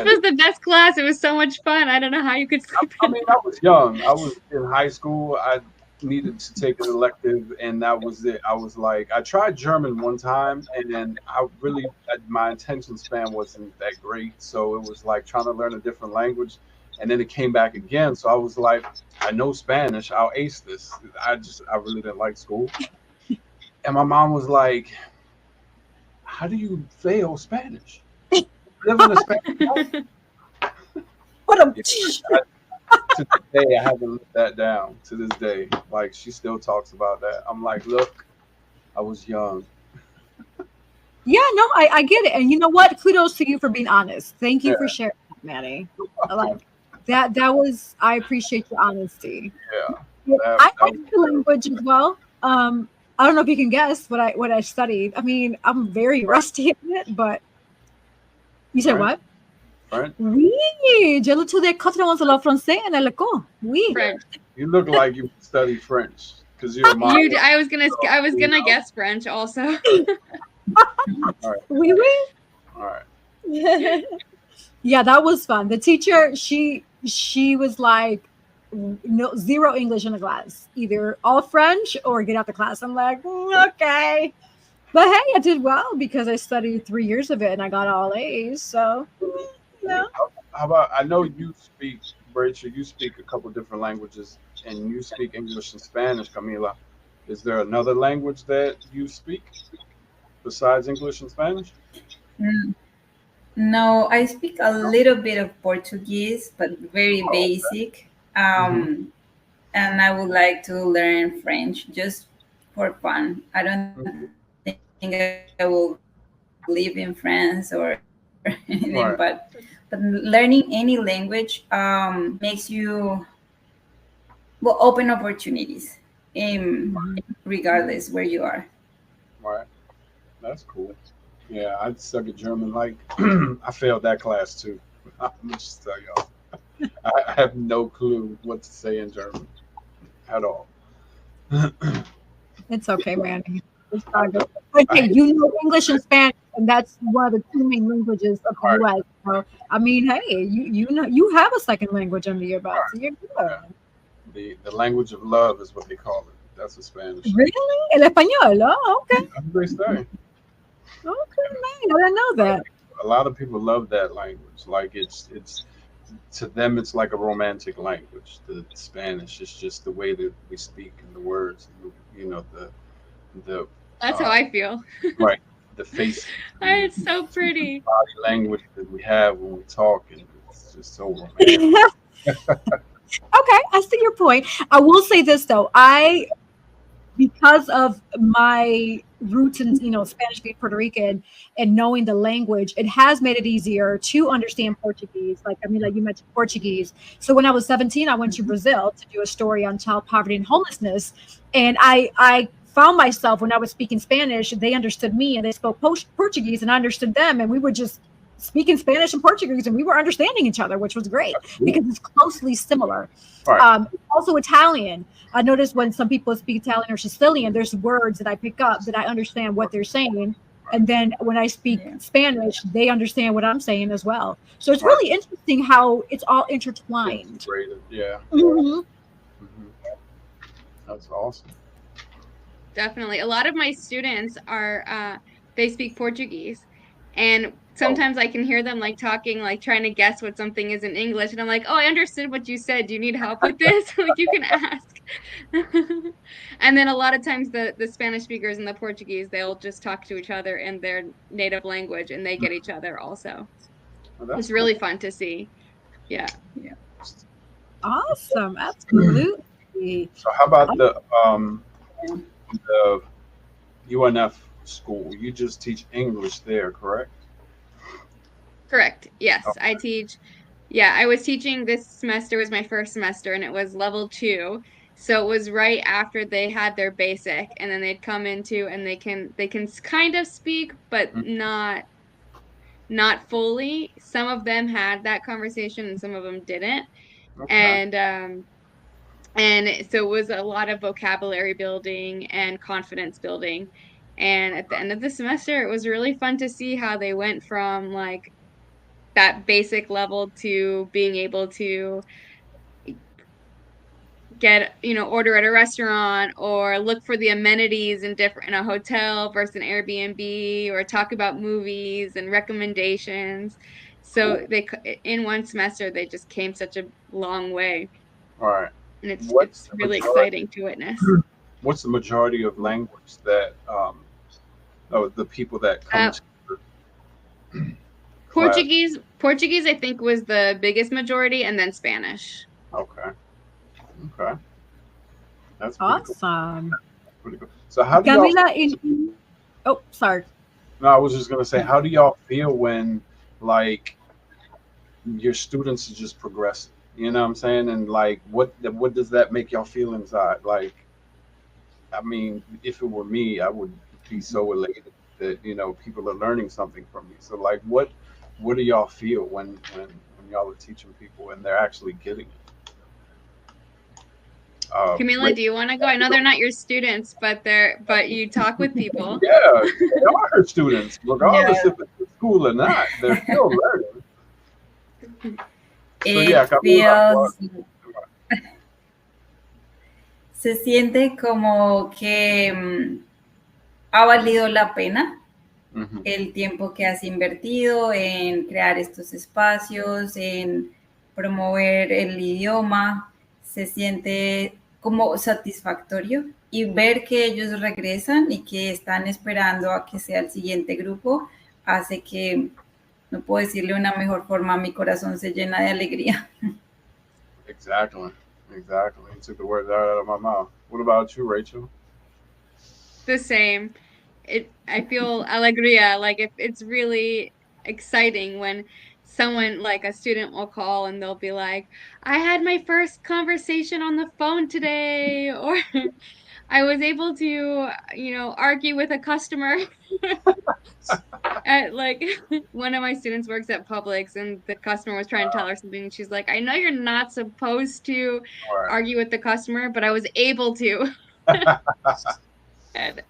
was the best class. It was so much fun. I don't know how you could sleep. I mean, I was young. I was in high school. I needed to take an elective, and that was it. I was like, I tried German one time, and then my attention span wasn't that great. So it was like trying to learn a different language, and then it came back again. So I was like, I know Spanish. I'll ace this. I really didn't like school. And my mom was like, how do you fail Spanish? Live in a Spanish house? What a To this day, I haven't let that down. To this day, like she still talks about that. I'm like, look, I was young. Yeah, no, I get it. And you know what? Kudos to you for being honest. Thank you for sharing that, Manny. Like that was, I appreciate your honesty. Yeah. I like the language as well. I don't know if you can guess what I studied. I mean, I'm very rusty at it, but you said what? French. Oui, je l'étudiais quand on le français en l'école. Oui. French. You look like you study French because you're a mom. I was gonna guess French also. All right. Oui, oui. All right. Yeah, that was fun. The teacher, she was like, no, zero English in the class, either all French or get out the class. I'm like, okay, but hey, I did well because I studied 3 years of it and I got all A's. So, How about, I know you speak, Rachel, you speak a couple different languages, and you speak English and Spanish, Camila. Is there another language that you speak besides English and Spanish? No, I speak a little bit of Portuguese, but very basic. and I would like to learn French just for fun. I don't think I will live in France or anything, Right. but learning any language makes you open opportunities, regardless where you are. Right. That's cool. Yeah, I suck at German. Like, I failed that class too. I'm just tell y'all. I have no clue what to say in German at all. It's okay, man. It's all good. Okay, you know English and Spanish, and that's one of the two main languages of the U.S. So, I mean, hey, you know you have a second language under your belt, so you're good. Yeah. The language of love is what they call it. That's the Spanish. Really? El español? Oh, okay. That's what they say. Okay, man. I didn't know that. A lot of people love that language. Like it's to them it's like a romantic language. The Spanish is just the way that we speak and the words. You know the That's how I feel. right the face. It's so pretty. Body language that we have when we talk, and it's just so romantic. Okay, I see your point. I will say this though, because of my roots in Spanish being Puerto Rican and knowing the language, it has made it easier to understand Portuguese. Like Camila, you mentioned Portuguese. So when I was 17, I went to Brazil to do a story on child poverty and homelessness, and I found myself when I was speaking Spanish, they understood me and they spoke Portuguese, and I understood them, and we were just speaking Spanish and Portuguese, and we were understanding each other, which was great because it's closely similar. Right. Also Italian. I noticed when some people speak Italian or Sicilian, there's words that I pick up that I understand what they're saying. And then when I speak Spanish, they understand what I'm saying as well. So it's really interesting how it's all intertwined. Yeah. Mhm. That's awesome. Definitely. A lot of my students are they speak Portuguese, and sometimes I can hear them like talking, like trying to guess what something is in English, and I'm like, oh, I understood what you said. Do you need help with this? Like, you can ask. And then a lot of times the Spanish speakers and the Portuguese, they'll just talk to each other in their native language, and they get each other also. It's really fun to see. Yeah. Awesome. Absolutely. So how about the UNF school? You just teach English there, correct? Correct. Yes, Okay. I teach. Yeah, I was teaching this semester, was my first semester, and it was level 2. So it was right after they had their basic, and then they'd come into, and they can kind of speak, but not fully. Some of them had that conversation, and some of them didn't. Okay. And so it was a lot of vocabulary building and confidence building. And at the end of the semester, it was really fun to see how they went from like that basic level to being able to get, order at a restaurant or look for the amenities in a hotel versus an Airbnb, or talk about movies and recommendations. So in one semester, they just came such a long way. All right. And it's really exciting to witness. What's the majority of language that the people that come to Portuguese, I think, was the biggest majority, and then Spanish. Okay. That's awesome. Pretty cool. So how do y'all? Camila, oh, sorry. No, I was just gonna say, how do y'all feel when like your students are just progressing? You know what I'm saying? And like, what does that make y'all feel inside? Like, I mean, if it were me, I would be so elated that people are learning something from me. So like, what do y'all feel when y'all are teaching people and they're actually getting it? Camila, do you want to go? I know they're not your students, but you talk with people. Yeah, they are her students, regardless if it's school or not. They're still learning. Se siente como que ha valido la pena el tiempo que has invertido en crear estos espacios, en promover el idioma. Se siente como satisfactorio, y ver que ellos regresan y que están esperando a que sea el siguiente grupo hace que, no puedo decirle una mejor forma, mi corazón se llena de alegría. Exactly. Exactly. You took the words right out of my mouth. What about you, Rachel? The same. I feel alegría, like if it's really exciting when someone like a student will call and they'll be like, I had my first conversation on the phone today, or I was able to, argue with a customer. At like one of my students works at Publix and the customer was trying to tell her something and she's like, I know you're not supposed to All right. argue with the customer, but I was able to. And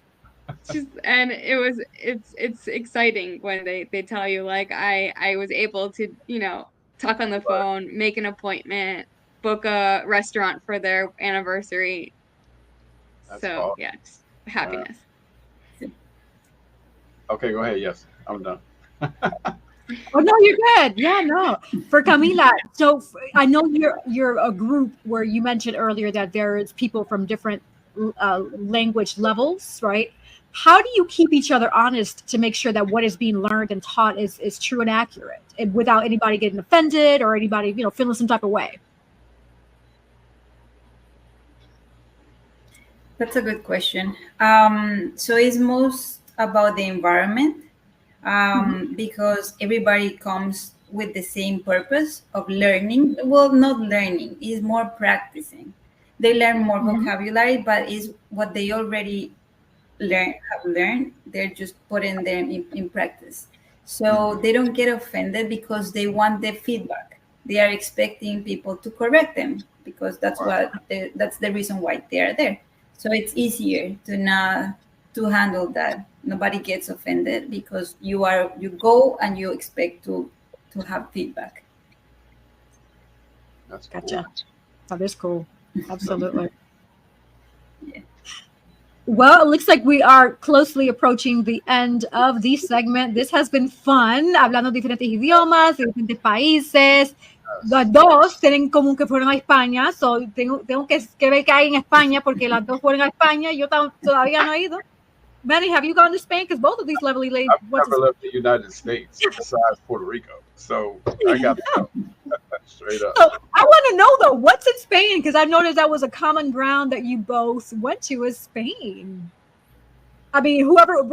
it's exciting when they tell you like I was able to, talk on the phone, make an appointment, book a restaurant for their anniversary. That's So awesome. yeah, just happiness. Okay, go ahead. Yes, I'm done. Oh no, you're good. Yeah, no. For Camila, so I know you're a group where you mentioned earlier that there is people from different language levels, right? How do you keep each other honest to make sure that what is being learned and taught is true and accurate, and without anybody getting offended or anybody feeling some type of way? That's a good question. So it's most about the environment, because everybody comes with the same purpose of learning. Well, not learning, is more practicing. They learn more vocabulary, but is what they already have learned. They're just putting them in practice. So they don't get offended because they want the feedback. They are expecting people to correct them because that's that's the reason why they are there. So it's easier to handle that. Nobody gets offended because you go and you expect to have feedback. That's Gotcha. cool. That is cool. Absolutely. Yeah. Well, it looks like we are closely approaching the end of the segment. This has been fun, hablando diferentes idiomas, de diferentes países. Las dos tienen en común que fueron a España, so tengo que ver qué hay en España porque las dos fueron a España. Yo todavía no he ido. Manny, have you gone to Spain? Because both of these lovely ladies. I've never left the United States besides Puerto Rico, so I got to go. Straight up. So I want to know though, what's in Spain? Because I noticed that was a common ground that you both went to is Spain. I mean, whoever,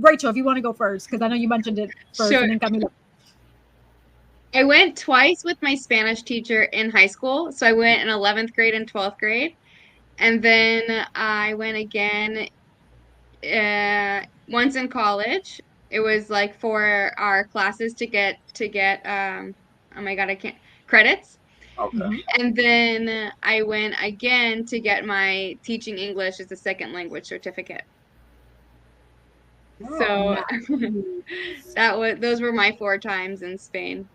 Rachel, if you want to go first, because I know you mentioned it first, Sure. and then Camila. I went twice with my Spanish teacher in high school. So I went in 11th grade and 12th grade. And then I went again once in college. It was like for our classes to get oh my God, I can't credits. Okay. And then I went again to get my teaching English as a second language certificate. So those were my 4 times in Spain.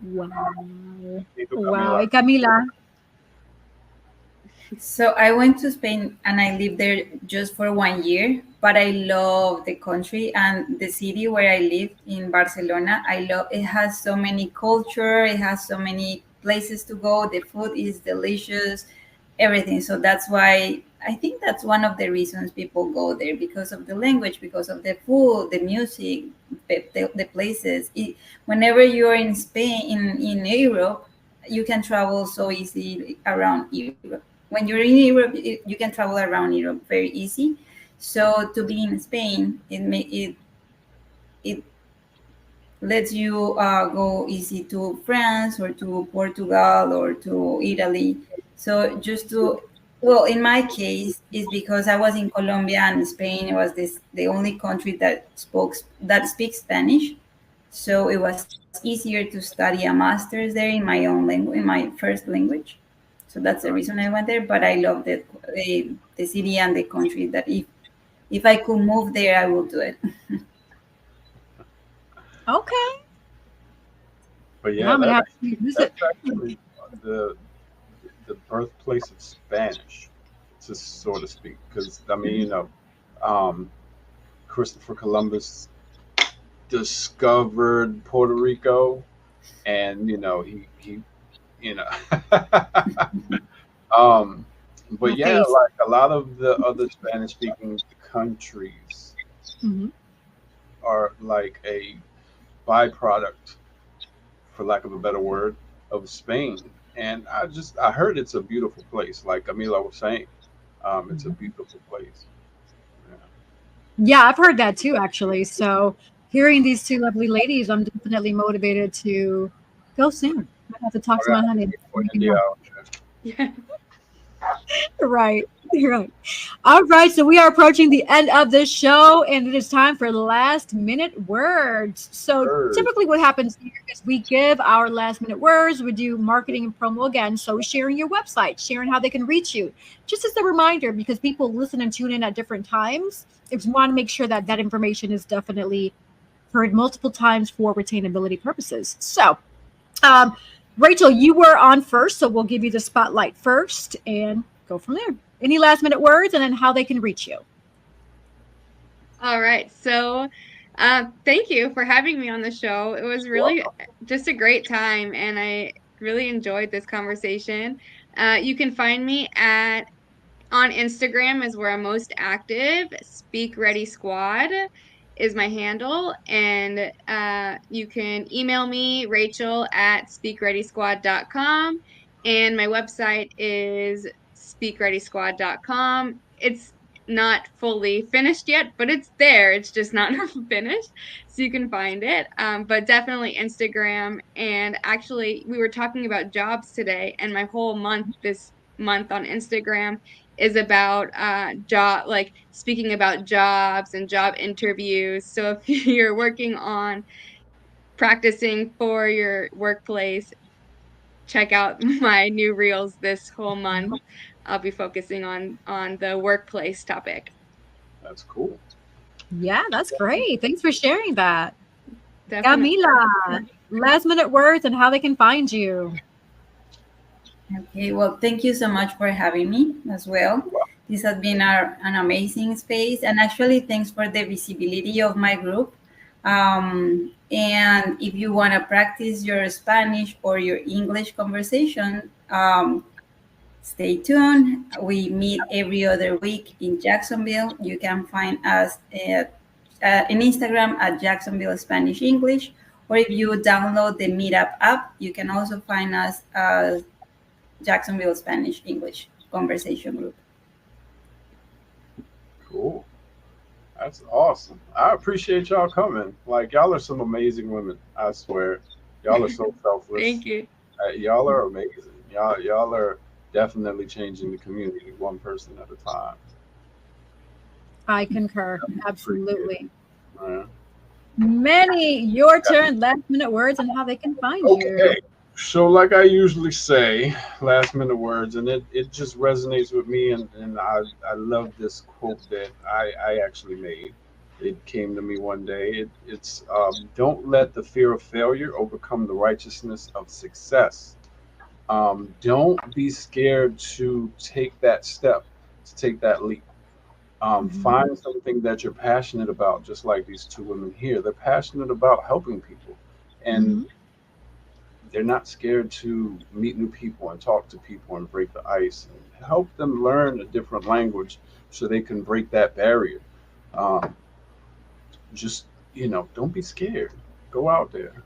Wow. Tito Wow. Camila. And Camila. So I went to Spain and I lived there just for 1 year, but I love the country and the city where I live in Barcelona. I love it. Has so many culture. It has so many places to go. The food is delicious, everything. So that's why I think that's one of the reasons people go there, because of the language, because of the food, the music, the places. Whenever you're in Spain, in Europe, you can travel so easy around Europe. When you're in Europe, you can travel around Europe very easy. So to be in Spain, it lets you go easy to France or to Portugal or to Italy. So well, in my case, it's because I was in Colombia and Spain was the only country that speaks Spanish. So it was easier to study a master's there in my own language, in my first language. So that's the reason I went there. But I love the city and the country. That if I could move there, I will do it. Okay. But yeah, I'm gonna have that's, to visit. that's actually the birthplace of Spanish, to so to speak. Because I mean, Christopher Columbus discovered Puerto Rico, and he but yeah, Nice. like a lot of the other Spanish speaking countries Mhm. are like a byproduct, for lack of a better word, of Spain. and I heard it's a beautiful place. Like Camila was saying, it's a beautiful place. Yeah. Yeah, I've heard that too, actually. So hearing these two lovely ladies, I'm definitely motivated to go soon. I have to talk to my honey. Yeah. Yeah. Right. Right. All right. So we are approaching the end of this show, and it is time for last minute words. So Words. typically, what happens here is we give our last minute words. We do marketing and promo again. So sharing your website, sharing how they can reach you, just as a reminder, because people listen and tune in at different times. If you want to make sure that that information is definitely heard multiple times for retainability purposes. So, Rachel, you were on first, so we'll give you the spotlight first and go from there. Any last minute words, and then how they can reach you. All right. So, thank you for having me on the show. It was really just a great time, and I really enjoyed this conversation. You can find me on Instagram is where I'm most active. Speak Ready Squad is my handle, and you can email me, Rachel@speakreadysquad.com, and my website is speakreadysquad.com. It's not fully finished yet, but it's there. It's just not finished, so you can find it. But definitely Instagram. And actually, we were talking about jobs today, and my whole this month on Instagram is about speaking about jobs and job interviews. So if you're working on practicing for your workplace, check out my new reels this whole month. I'll be focusing on the workplace topic. That's cool. Yeah, that's great. Thanks for sharing that. Definitely. Camila, last minute words and how they can find you. Okay, well, thank you so much for having me as well. This has been an amazing space, and actually, thanks for the visibility of my group. And if you want to practice your Spanish or your English conversation, stay tuned. We meet every other week in Jacksonville. You can find us in Instagram at Jacksonville Spanish English, or if you download the Meetup app, you can also find us Jacksonville Spanish English conversation group. Cool. That's awesome. I appreciate y'all coming. Like, y'all are some amazing women. I swear. Y'all are so selfless. Thank you. Y'all are amazing. Y'all are definitely changing the community one person at a time. I concur. Absolutely. Yeah. Manny, your turn. Last minute words and how they can find you. Okay. So like I usually say, last minute words, and it just resonates with me, and I love this quote that I actually made. It came to me one day. It's don't let the fear of failure overcome the righteousness of success. Don't be scared to take that step, to take that leap. Find something that you're passionate about, just like these two women here. They're passionate about helping people, and they're not scared to meet new people and talk to people and break the ice and help them learn a different language so they can break that barrier. Just, don't be scared. Go out there.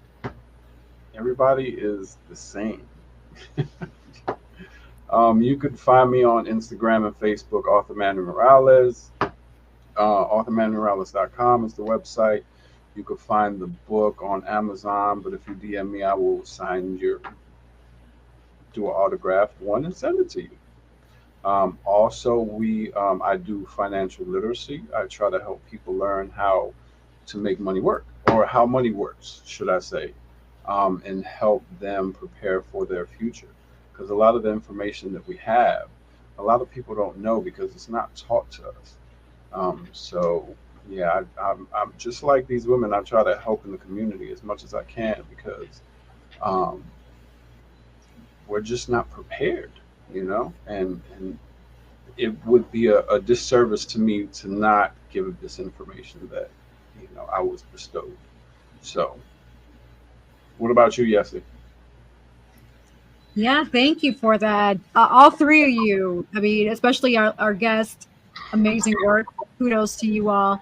Everybody is the same. You could find me on Instagram and Facebook, Arthur Manuel Morales. ArthurManuelMorales.com is the website. You could find the book on Amazon, but if you DM me, I will do an autographed one and send it to you. Also, I do financial literacy. I try to help people learn how to make money work, or how money works, should I say, and help them prepare for their future. Because a lot of the information that we have, a lot of people don't know because it's not taught to us. Yeah, I'm just like these women. I try to help in the community as much as I can because we're just not prepared, and it would be a disservice to me to not give this information that, I was bestowed. So, what about you, Yessie? Yeah, thank you for that. All three of you, I mean, especially our guest, amazing work. Kudos to you all.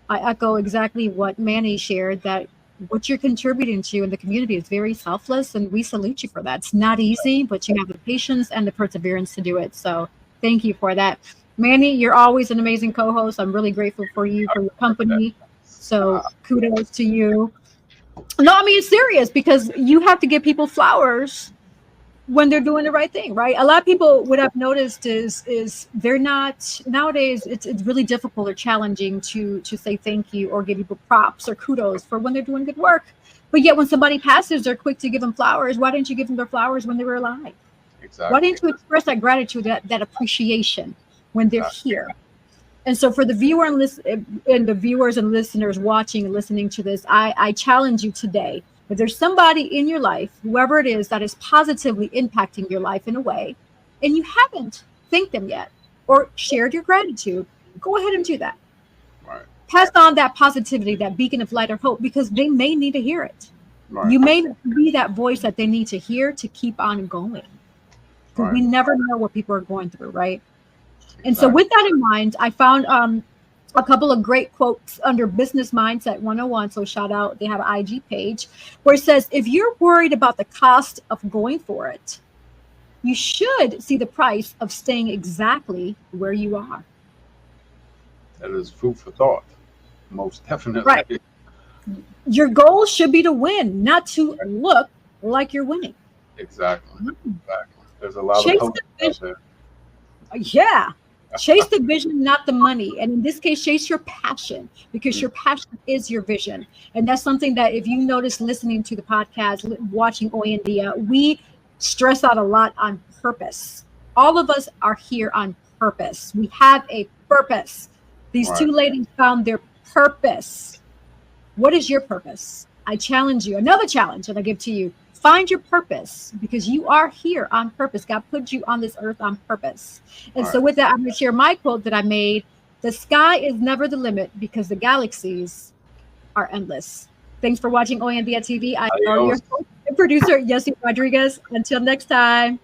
I echo exactly what Manny shared, that what you're contributing to in the community is very selfless, and we salute you for that. It's not easy, but you have the patience and the perseverance to do it. So thank you for that. Manny, you're always an amazing co-host. I'm really grateful for you, for your company. So kudos to you. No, I mean, it's serious, because you have to give people flowers when they're doing the right thing, right? A lot of people, what I've noticed is they're not, nowadays it's really difficult or challenging to say thank you or give people props or kudos for when they're doing good work. But yet when somebody passes, they're quick to give them flowers. Why didn't you give them their flowers when they were alive? Exactly. Why didn't you express that gratitude, that appreciation when they're here? And so for the viewer and the viewers and listeners watching and listening to this, I challenge you today. If there's somebody in your life, whoever it is, that is positively impacting your life in a way, and you haven't thanked them yet or shared your gratitude, go ahead and do that. Right. Pass on that positivity, that beacon of light or hope, because they may need to hear it. Right. You may be that voice that they need to hear to keep on going. Because we never know what people are going through, right? And so with that in mind, I found a couple of great quotes under Business Mindset 101. So shout out, they have an IG page where it says, if you're worried about the cost of going for it, you should see the price of staying exactly where you are. That is food for thought. Most definitely. Right. Your goal should be to win, not to look like you're winning. Exactly. There's a lot Chase of hope out there. Yeah. Chase the vision, not the money. And in this case, chase your passion, because your passion is your vision. And that's something that, if you notice listening to the podcast, watching Hoy en Dia, we stress out a lot on purpose. All of us are here on purpose. We have a purpose. These two ladies found their purpose. What is your purpose? I challenge you. Another challenge that I give to you. Find your purpose, because you are here on purpose. God put you on this earth on purpose. And so with that, I'm going to share my quote that I made. The sky is never the limit, because the galaxies are endless. Thanks for watching Hoy en Dia TV. I am your host and producer, Yessi Rodriguez. Until next time.